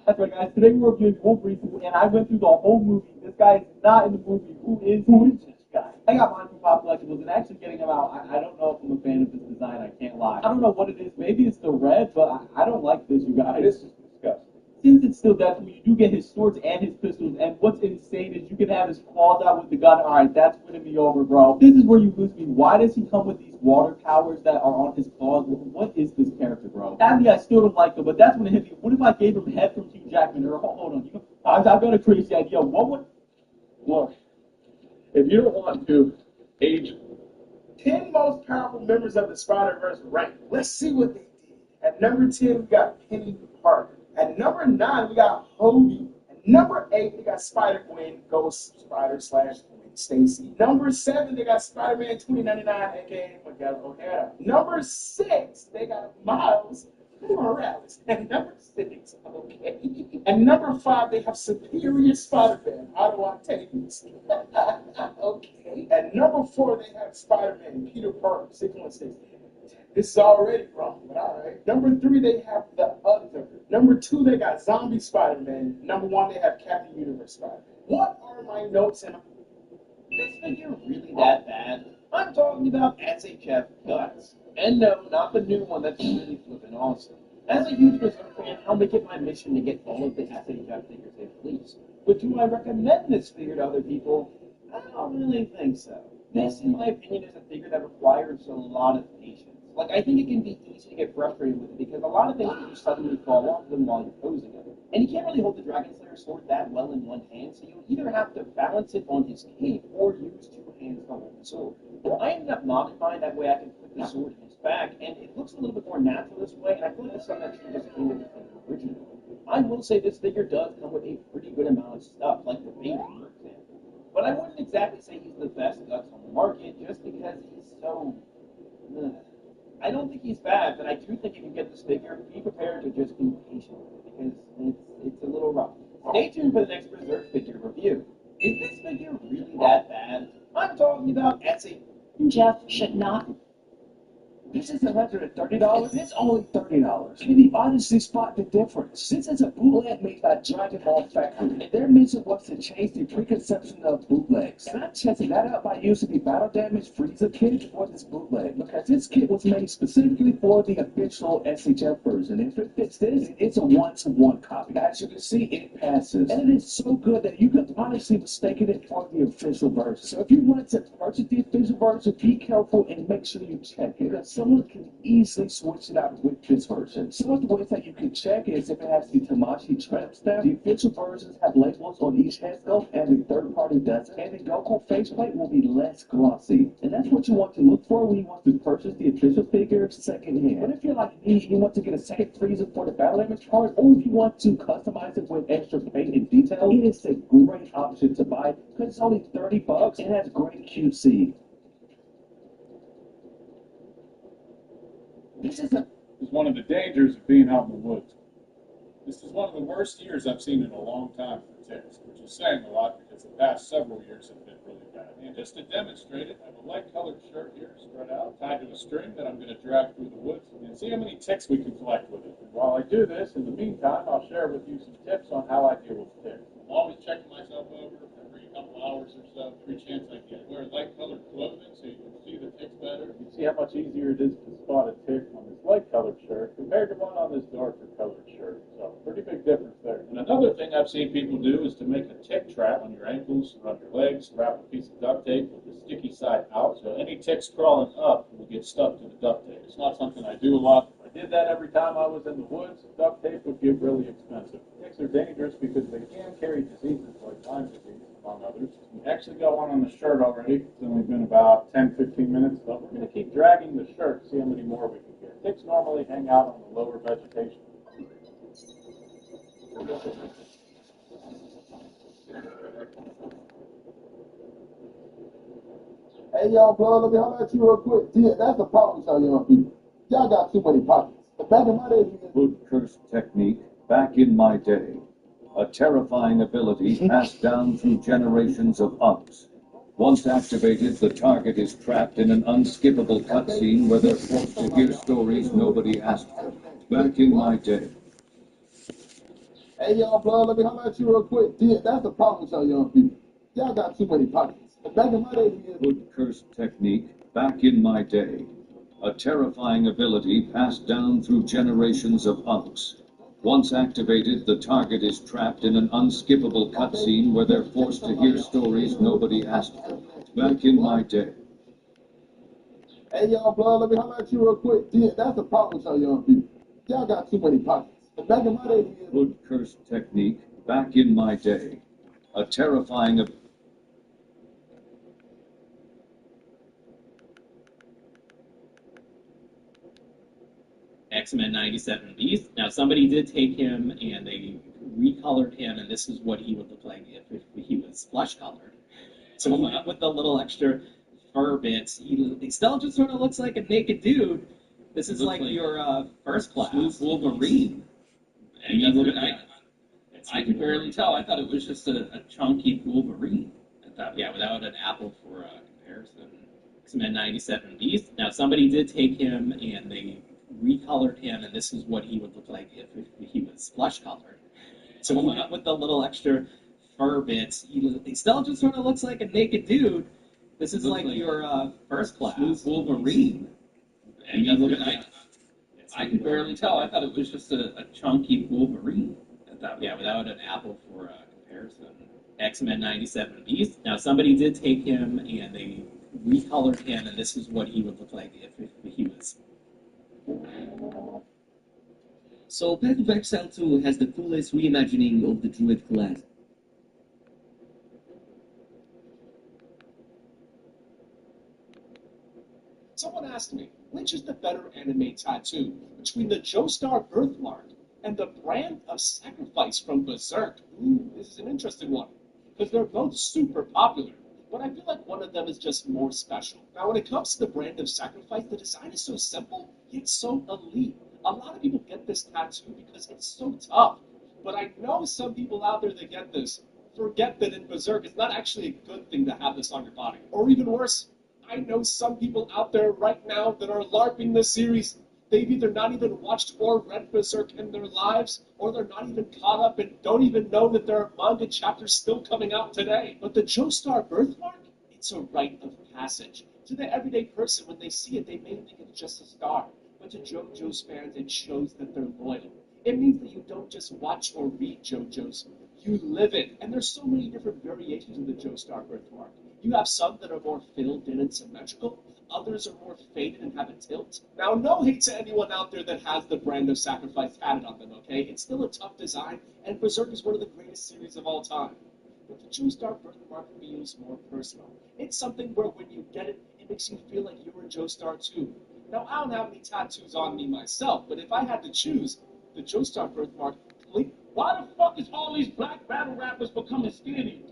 That's right, guys. Today we're reviewing Wolverine, and I went through the whole movie. This guy is not in the movie. Who is this guy. I got mine from Pop Collectibles, and actually getting him out, I don't know if I'm a fan of his design, I can't lie. I don't know what it is, maybe it's the red, but I don't like this, you guys. This is disgusting. Since it's still Deadpool, you do get his swords and his pistols, and what's insane is you can have his claws out with the gun. Alright, that's winning me over, bro. This is where you lose me. Why does he come with these water towers that are on his claws? What is this character, bro? Sadly, I still don't like him, but that's when it hit me. What if I gave him head from Hugh Jackman? Or, hold on, I've got a crazy idea. What would... Look, if you don't want to age 10 most powerful members of the Spider-Verse rank, let's see what they did. At number 10, we got Penny Parker. At number 9, we got Hobie. At number 8, we got Spider-Gwen, Ghost Spider / Gwen Stacy. Number 7, they got Spider-Man 2099, aka Miguel O'Hara. Number 6, they got Miles Morales. And number 6, okay. And number 5, they have Superior Spider-Man. How do I take this? Okay. At number 4, they have Spider-Man Peter Parker 616. This is already wrong, but all right. Number 3, they have The Other. Number 2, they got Zombie Spider-Man. Number 1, they have Captain Universe Spider-Man. What are my notes? And This figure really that bad? I'm talking about SHF Guts. And no, not the new one that's really flippin' awesome. As a huge Berserk fan, I'll make it my mission to get all of the SHF figures they release. But do I recommend this figure to other people? I don't really think so. This, in my opinion, is a figure that requires a lot of patience. Like, I think it can be easy to get frustrated with it because a lot of things can just suddenly fall off them while you're posing it. And you can't really hold the Dragon Slayer sword that well in one hand, so you either have to balance it on his cape or use two hands to hold the sword. Well, I ended up modding mine, that way I can put the sword in his back, and it looks a little bit more natural this way, and I feel like it's something that should just came with the figure originally. I will say this figure does come with a pretty good amount of stuff, like the baby, for example. But I wouldn't exactly say he's the best Guts on the market, just because he's so... I don't think he's bad, but I do think if you get this figure, be prepared to just be patient with it, because it's a little rough. Stay tuned for the next Berserk figure review. Is this figure really that bad? I'm talking about Etsy. Jeff should not. This is $130. It's only $30. Can you honestly spot the difference? This is a bootleg made by Dragon Ball Factory, and their mission was to change the preconception of bootlegs. And I tested that out by using the Battle Damage Frieza kit for this bootleg, because this kit was made specifically for the official SHF version. If it fits this, it's a 1-to-1 copy. As you can see, it passes. And it is so good that you can honestly mistake it for the official version. So if you want to purchase the official version, be careful and make sure you check it, because someone can easily switch it out with this version. Some of the ways that you can check is if it has the Tamashi tramp stamp. The official versions have labels on each head sculpt, and the third party doesn't. And the Goku faceplate will be less glossy. And that's what you want to look for when you want to purchase the official figure secondhand. But if you're like me, you want to get a second Frieza for the battle damage part, or if you want to customize it with extra paint and detail, it is a great option to buy because it's only $30 and has great QC. This is one of the dangers of being out in the woods. This is one of the worst years I've seen in a long time for ticks, which is saying a lot because the past several years have been really bad. And just to demonstrate it, I have a light colored shirt here spread out, tied to a string that I'm going to drag through the woods and see how many ticks we can collect with it. And while I do this, in the meantime, I'll share with you some tips on how I deal with ticks. I'm always checking myself over every couple hours or so, every chance I get. Wear light colored clothing so you can see the ticks better. You see how much easier it is to spot a tick on this light colored shirt compared to one on this darker colored shirt. So pretty big difference there. And another thing I've seen people do is to make a tick trap on your ankles, around your legs, wrap a piece of duct tape with the sticky side out, so any ticks crawling up will get stuck to the duct tape. It's not something I do a lot. If I did that every time I was in the woods, duct tape would get really expensive. Ticks are dangerous because they can carry diseases like Lyme disease, among others. We actually got one on the shirt already. It's only been about 10-15 minutes, but we're going to keep dragging the shirt to see how many more we can get. Ticks normally hang out on the lower vegetation. Hey, y'all, blood, let me holler at you real quick. See, that's the problem with y'all young people. Y'all got too many pockets. But back in my day, Wood curse technique, back in my day. A terrifying ability passed down through generations of ups. Once activated, the target is trapped in an unskippable cutscene where they're forced to hear stories nobody asked for. Back in my day. Hey, y'all, blood, let me holler at you real quick. See, that's the problem with y'all young people. Y'all got too many pockets. Back in my day, Good cursed technique back in my day. A terrifying ability passed down through generations of unks. Once activated, the target is trapped in an unskippable cutscene where they're forced to hear stories nobody asked for. Back in my day. hey, y'all, blood, let me holler at you real quick. Yeah, that's the problem with y'all young people. Y'all got too many pockets. Back in my day, Good cursed technique back in my day. A terrifying ability. X-Men 97 Beast. Now, somebody did take him and they recolored him, and this is what he would look like if he was flesh-colored. So with the little extra fur bits, he still just sort of looks like a naked dude. This is like your first class. Smooth Wolverine. I could barely tell. I thought it was just a chunky Wolverine. Yeah, without an apple for comparison. X-Men 97 Beast. Now, somebody did take him and they recolored him, and this is what he would look like if he was flesh-colored. So with the little extra fur bits, he still just sort of looks like a naked dude. This is like your first class. Smooth Wolverine. I could barely tell. I thought it was just a chunky Wolverine. Yeah, without an apple for comparison. X-Men 97 Beast. Now, somebody did take him and they recolored him, and this is what he would look like if he was. So Path of Exile 2 has the coolest reimagining of the Druid class. Someone asked me, which is the better anime tattoo between the Joestar birthmark and the brand of sacrifice from Berserk? This is an interesting one, because they're both super popular, but I feel like one of them is just more special. Now, when it comes to the brand of sacrifice, the design is so simple, yet so elite. A lot of people get this tattoo because it's so tough, but I know some people out there that get this forget that in Berserk it's not actually a good thing to have this on your body. Or even worse, I know some people out there right now that are LARPing this series. They've either not even watched or read Berserk in their lives, or they're not even caught up and don't even know that there are manga chapters still coming out today. But the Joestar birthmark, it's a rite of passage. To the everyday person, when they see it, they may think it's just a star. But to JoJo's fans, it shows that they're loyal. It means that you don't just watch or read JoJo's, you live it. And there's so many different variations of the Joestar birthmark. You have some that are more filled in and symmetrical. Others are more faded and have a tilt. Now, no hate to anyone out there that has the brand of sacrifice added on them, okay? It's still a tough design, and Berserk is one of the greatest series of all time. But the Joestar birthmark feels more personal. It's something where when you get it, it makes you feel like you're a Joestar too. Now, I don't have any tattoos on me myself, but if I had to choose, the Joestar birthmark, Why the fuck is all these black battle rappers becoming skinny?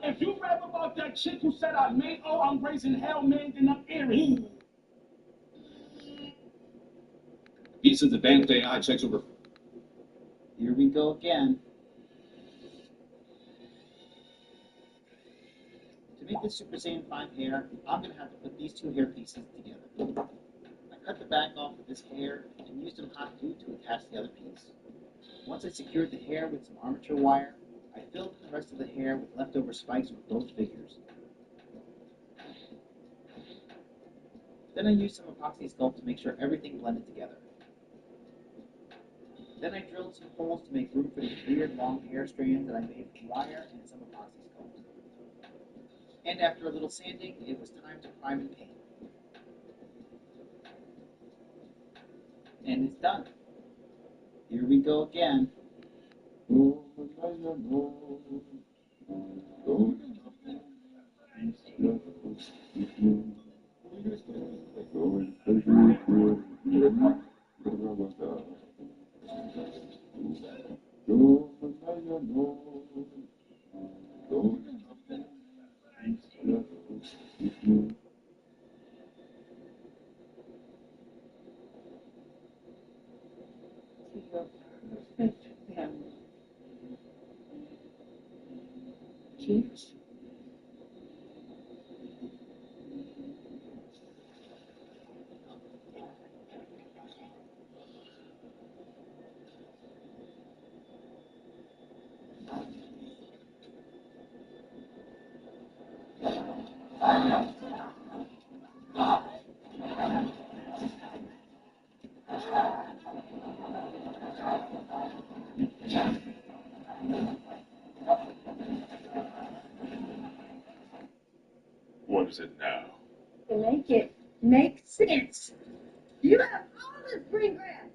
If you rap about that chick who said I made, oh, I'm raising hell, man, then I'm airing. These are the advanced AI checks over. Here we go again. To make this Super Saiyan 5 hair, I'm going to have to put these two hair pieces together. I cut the back off of this hair and used some hot glue to attach the other piece. Once I secured the hair with some armature wire, I filled the rest of the hair with leftover spikes for both figures. Then I used some epoxy sculpt to make sure everything blended together. Then I drilled some holes to make room for these weird long hair strands that I made from wire and some epoxy sculpt. And after a little sanding, it was time to prime and paint. And it's done. Here we go again. Cheers. What is it now? To make it make sense. You have all this green grass.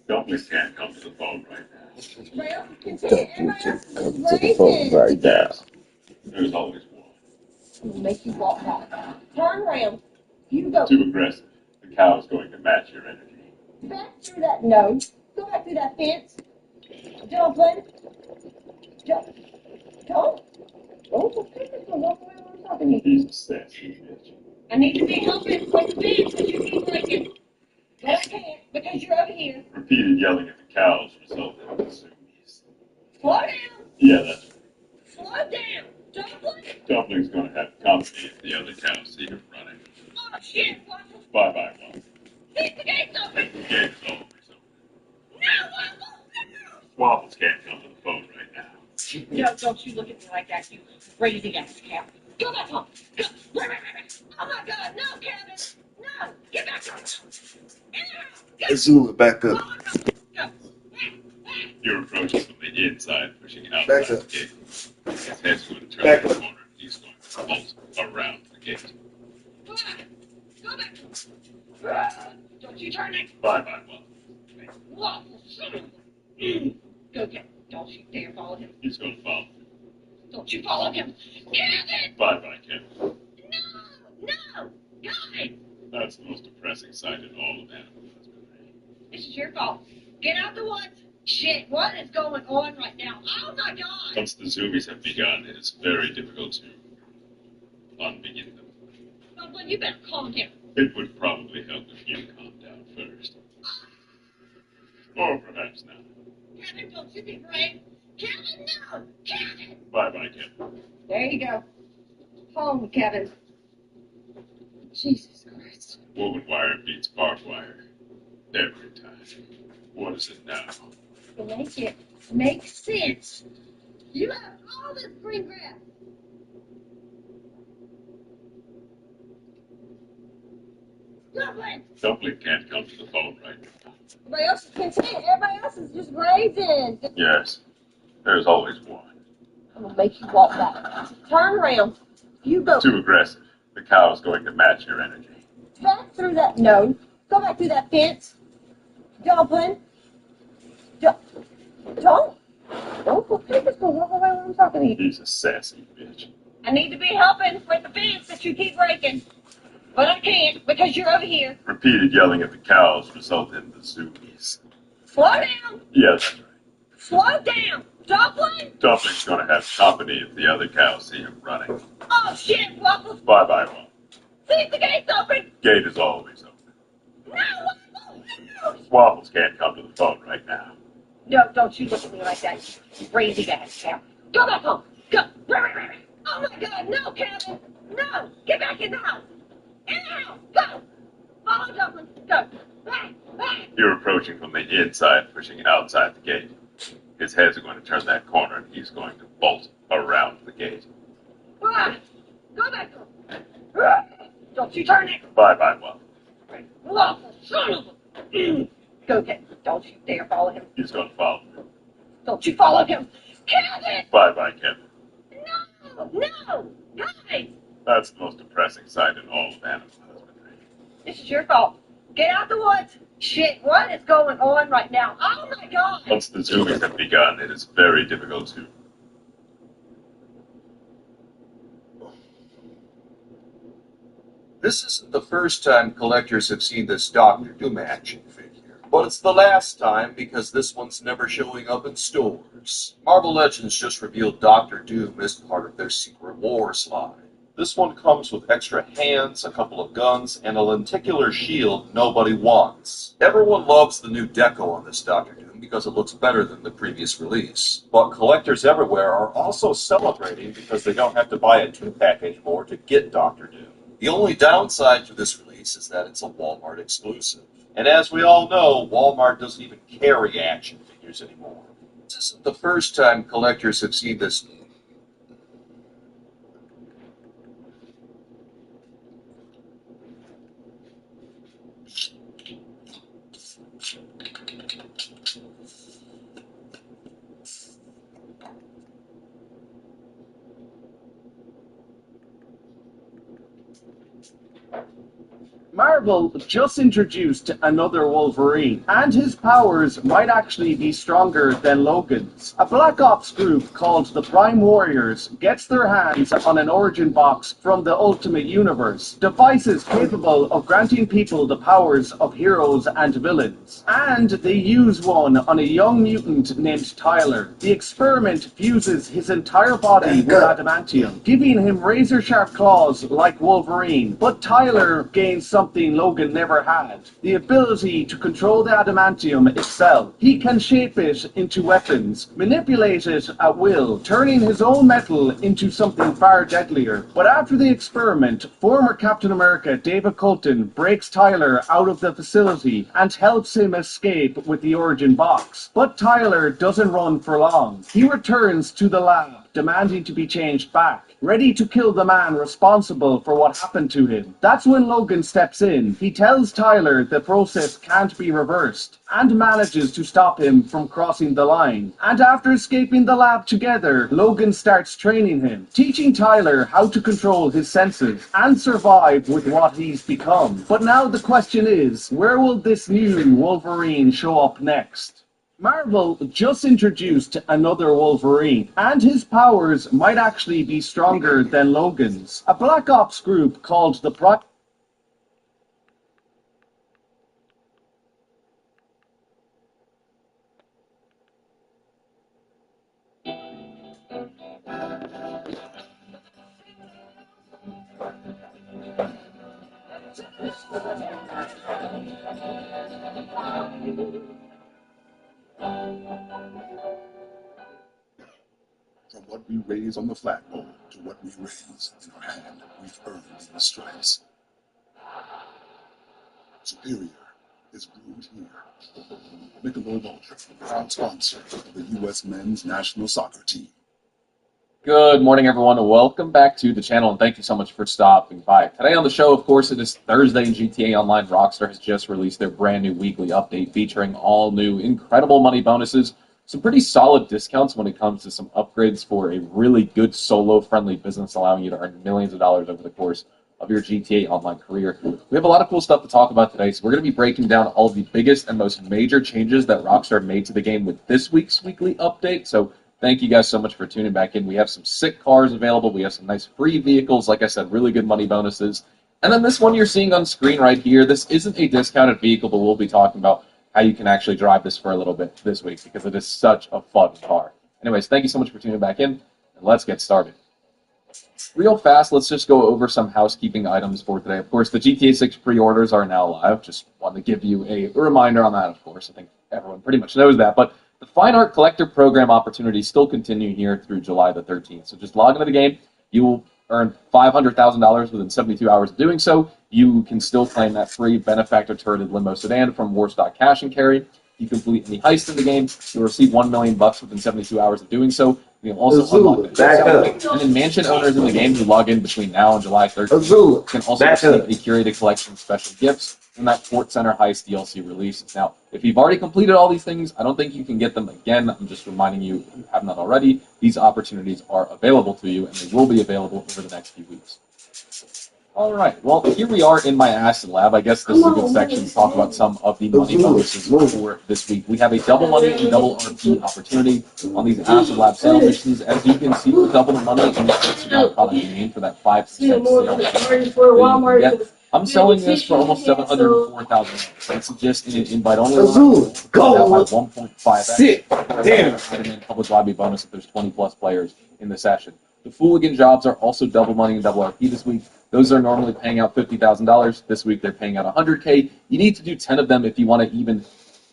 Dumplings can't come to the phone right now. Well, continue. Dumplings Everybody can else come is to the phone waiting. right now. Yes. There's always one. We'll make you walk back. Turn around. You go Too aggressive. The cow's going to match your energy. back through that. No. Go back through that fence. Dumpling. Don't. Oh, for goodness, don't walk away when I'm talking to you. He's a sassy bitch. I need to be helping with the fence that you keep breaking. But I can't because you're over here. Repeated yelling at the cows resulted in the zoomies. Slow down. Yeah, that's right. Slow down. Dumpling. Dumpling's going to have company if the other cows see him running. Oh, shit. Waffle. Bye-bye, Waffle. Keep the gates open. The game's over, so No, Waffle. Waffles can't come to the phone right now. No, don't you look at me like that, you crazy ass cow. Go back home. Go. Oh my God, no, Kevin. No, get back home. Zoom it back up. You're approaching from the inside, pushing Back outside up. the gate. His head's going to turn Back the up. corner. He's going to bolt around the gate. Go back. Don't you turn it. Bye-bye, Waffle. Waffle, son of a... Go get him. Don't you dare follow him. He's going to follow. Don't you follow him. Kevin! Bye-bye, Kevin. No! Guys! That's the most depressing sight in all of animal husbandry. This is your fault. Get out the woods. Shit, what is going on right now? Oh my God! Once the zoomies have begun, it is very difficult to unbegin them. Dumpling, you better calm down. It would probably help if you calm down first. Or perhaps not. Kevin, don't you be brave. Kevin, no! Kevin! Bye-bye, Kevin. There you go. Home, Kevin. Jesus Christ. Woven wire beats barbed wire. Every time. What is it now? To make it make sense. You have all this green grass. Dumpling! Dumpling can't come to the phone right now. Everybody else is content. Everybody else is just grazing. Yes. There's always one. I'm gonna make you walk back. Turn around. You go Too aggressive. The cow's going to match your energy. back through that. No. Go back through that fence. Dumpling. Don't. For goodness, don't walk away when I'm talking to you. He's a sassy bitch. I need to be helping with the fence that you keep breaking. But I can't because you're over here. Repeated yelling at the cows result in the zoomies. Slow down. Yeah, that's right. Slow down. Dumpling. Dumpling's going to have company if the other cows see him running. Oh, shit, Waffles. Bye-bye, Waffle. See if the gate's open. Gate is always open. No, Waffles. No. Waffles can't come to the phone right now. No, don't you look at me like that, you crazy ass cow. Go back home. Go. Oh, my God. No, Kevin. No. Get back in the house. In the house. Go. Follow Dumpling. Go. You're approaching from the inside, pushing outside the gate. His head's going to turn that corner, and he's going to bolt around the gate. Go back home. Don't you turn it. Bye-bye, Waffle. Waffle, son of a... Go get him. Don't you dare follow him. He's going to follow. Don't you follow him. Kevin! Bye-bye, Kevin. No! Guys! That's the most depressing sight in all of animal husbandry. This is your fault. Get out the woods. Shit, what is going on right now? Oh my God! Once the zoomies have begun, it is very difficult to... This isn't the first time collectors have seen this Doctor Doom action figure, but it's the last time because this one's never showing up in stores. Marvel Legends just revealed Doctor Doom as part of their Secret Wars line. This one comes with extra hands, a couple of guns, and a lenticular shield nobody wants. Everyone loves the new deco on this Doctor Doom because it looks better than the previous release. But collectors everywhere are also celebrating because they don't have to buy a 2-pack anymore to get Doctor Doom. The only downside to this release is that it's a Walmart exclusive. And as we all know, Walmart doesn't even carry action figures anymore. This isn't the first time collectors have seen this. Marvel just introduced another Wolverine, and his powers might actually be stronger than Logan's. A Black Ops group called the Prime Warriors gets their hands on an origin box from the Ultimate Universe, devices capable of granting people the powers of heroes and villains. And they use one on a young mutant named Tyler. The experiment fuses his entire body with adamantium, giving him razor-sharp claws like Wolverine, but Tyler gains something Logan never had: the ability to control the adamantium itself. He can shape it into weapons, manipulate it at will, turning his own metal into something far deadlier. But after the experiment, former Captain America David Colton breaks Tyler out of the facility and helps him escape with the origin box. But Tyler doesn't run for long. He returns to the lab, demanding to be changed back, ready to kill the man responsible for what happened to him. That's when Logan steps in. He tells Tyler the process can't be reversed, and manages to stop him from crossing the line. And after escaping the lab together, Logan starts training him, teaching Tyler how to control his senses and survive with what he's become. But now the question is, where will this new Wolverine show up next? Marvel just introduced another Wolverine, and his powers might actually be stronger than Logan's. A Black Ops group called the Prime... From what we raise on the flagpole to what we raise in our hand, we've earned the stripes. Superior is brewed here. Michelob Ultra, proud sponsor of the U.S. men's national soccer team. Good morning, everyone, and welcome back to the channel, and thank you so much for stopping by. Today on the show, of course, it is Thursday in GTA Online. Rockstar has just released their brand new weekly update featuring all new incredible money bonuses, some pretty solid discounts when it comes to some upgrades for a really good solo-friendly business, allowing you to earn millions of dollars over the course of your GTA Online career. We have a lot of cool stuff to talk about today, so we're going to be breaking down all the biggest and most major changes that Rockstar made to the game with this week's weekly update. So thank you guys so much for tuning back in. We have some sick cars available. We have some nice free vehicles. Like I said, really good money bonuses. And then this one you're seeing on screen right here, this isn't a discounted vehicle, but we'll be talking about how you can actually drive this for a little bit this week because it is such a fun car. Anyways, thank you so much for tuning back in, and let's get started. Real fast, let's just go over some housekeeping items for today. Of course, the GTA 6 pre-orders are now live. Just wanted to give you a reminder on that, of course. I think everyone pretty much knows that. But the Fine Art Collector Program opportunities still continue here through July the 13th. So just log into the game. You will earn $500,000 within 72 hours of doing so. You can still claim that free benefactor turreted limo sedan from Warstock Cash and Carry. You complete any heist in the game, you'll receive $1 million within 72 hours of doing so. You can also unlock the and then mansion owners in the game who log in between now and July 13th can also receive a curated collection of special gifts from that Fort Center Heist DLC release. Now, if you've already completed all these things, I don't think you can get them again. I'm just reminding you, if you have not already, these opportunities are available to you, and they will be available over the next few weeks. All right, well, here we are in my Acid Lab. I guess this is a good section to talk about some of the money bonuses for this week. We have a double money and double RP opportunity on these Acid Lab sale missions. As you can see, the double money and the Instagram product name for that 5% sale. I'm selling this for almost $704,000. That's just in an invite-only line. Go! 1.5x. Sit! Damn! And public lobby bonus if there's 20-plus players in the session. The Fooligan jobs are also double money and double RP this week. Those are normally paying out $50,000. This week they're paying out $100K. You need to do 10 of them if you want to even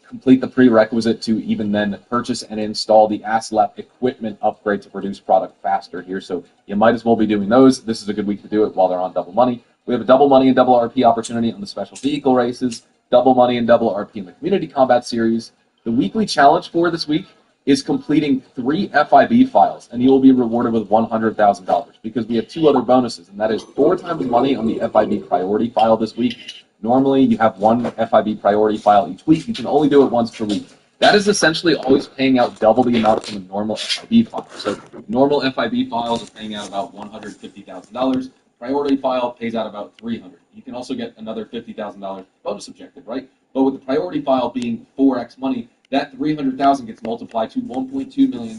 complete the prerequisite to even then purchase and install the ASLAP equipment upgrade to produce product faster here. So you might as well be doing those. This is a good week to do it while they're on double money. We have a double money and double RP opportunity on the special vehicle races, double money and double RP in the community combat series. The weekly challenge for this week is completing 3 FIB files, and you will be rewarded with $100,000 because we have 2 other bonuses, and that is 4 times money on the FIB priority file this week. Normally, you have one FIB priority file each week. You can only do it once per week. That is essentially always paying out double the amount from a normal FIB file. So normal FIB files are paying out about $150,000. Priority file pays out about $300,000. You can also get another $50,000 bonus objective, right? But with the priority file being 4x money, that $300,000 gets multiplied to $1.2 million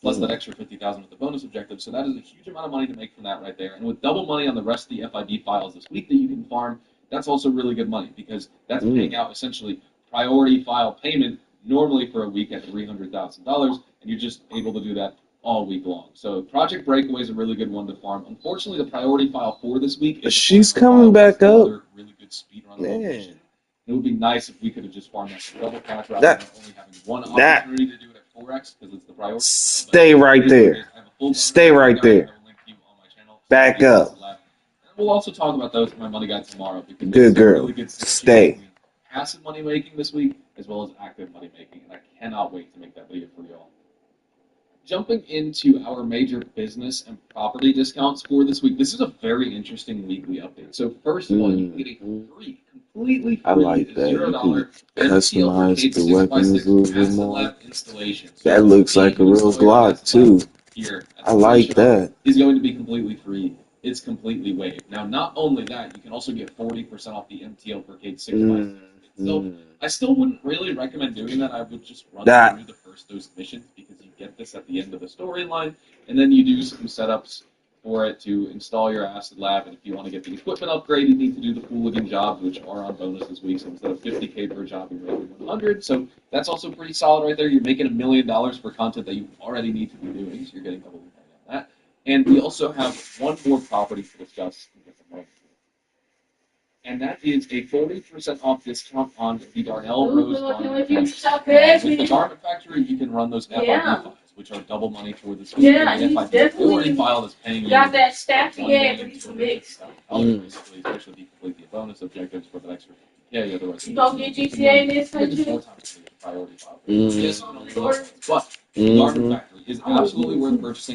plus that extra $50,000 with the bonus objective. So that is a huge amount of money to make from that right there. And with double money on the rest of the FIB files this week that you can farm, that's also really good money because that's paying out essentially priority file payment normally for a week at $300,000, and you're just able to do that all week long. So Project Breakaway is a really good one to farm. Unfortunately, the priority file for this week is She's coming back up. really good speed run. Man. It would be nice if we could have just farmed that for double cash rather That- than only having one that- opportunity to do it at 4x because it's the priority. Stay right there. Stay right there. Back up. And we'll also talk about those in my money guide tomorrow because Good it's a girl. really good synergy Stay. between passive money making this week as well as active money making, and I cannot wait to make that video for y'all. Jumping into our major business and property discounts for this week, this is a very interesting weekly update. So first of all, you can get a free, completely free I like that. You $0 can customize the weapons a little bit more. lab installation. So That looks like a real Glock too. here at I the like shop that. is going to be completely free. It's completely waived. Now, not only that, you can also get 40% off the MTL Brigade 6x6. So I still wouldn't really recommend doing that. I would just run through the first dose missions because you get this at the end of the storyline, and then you do some setups for it to install your acid lab. And if you want to get the equipment upgrade, you need to do the Fooligan jobs, which are on bonus this week. So instead of 50K per job, you're making 100. So that's also pretty solid right there. You're making $1 million for content that you already need to be doing. So you're getting double the money on that. And we also have one more property to discuss. And that is a 40% off discount on the Darnell Rose Garment Factory. With the Garment Factory, you can run those FIB files, which are double money for this week. Yeah, And the he's FIB definitely priority file is paying you got that stack $1 together. million, He's mixed. basically, especially if you complete the bonus objectives for that extra 50K. Otherwise, You gonna get GTA in this country? 4 times the priority file. Mm. Yes, you can only do it once, but the Garment Factory is absolutely worth purchasing.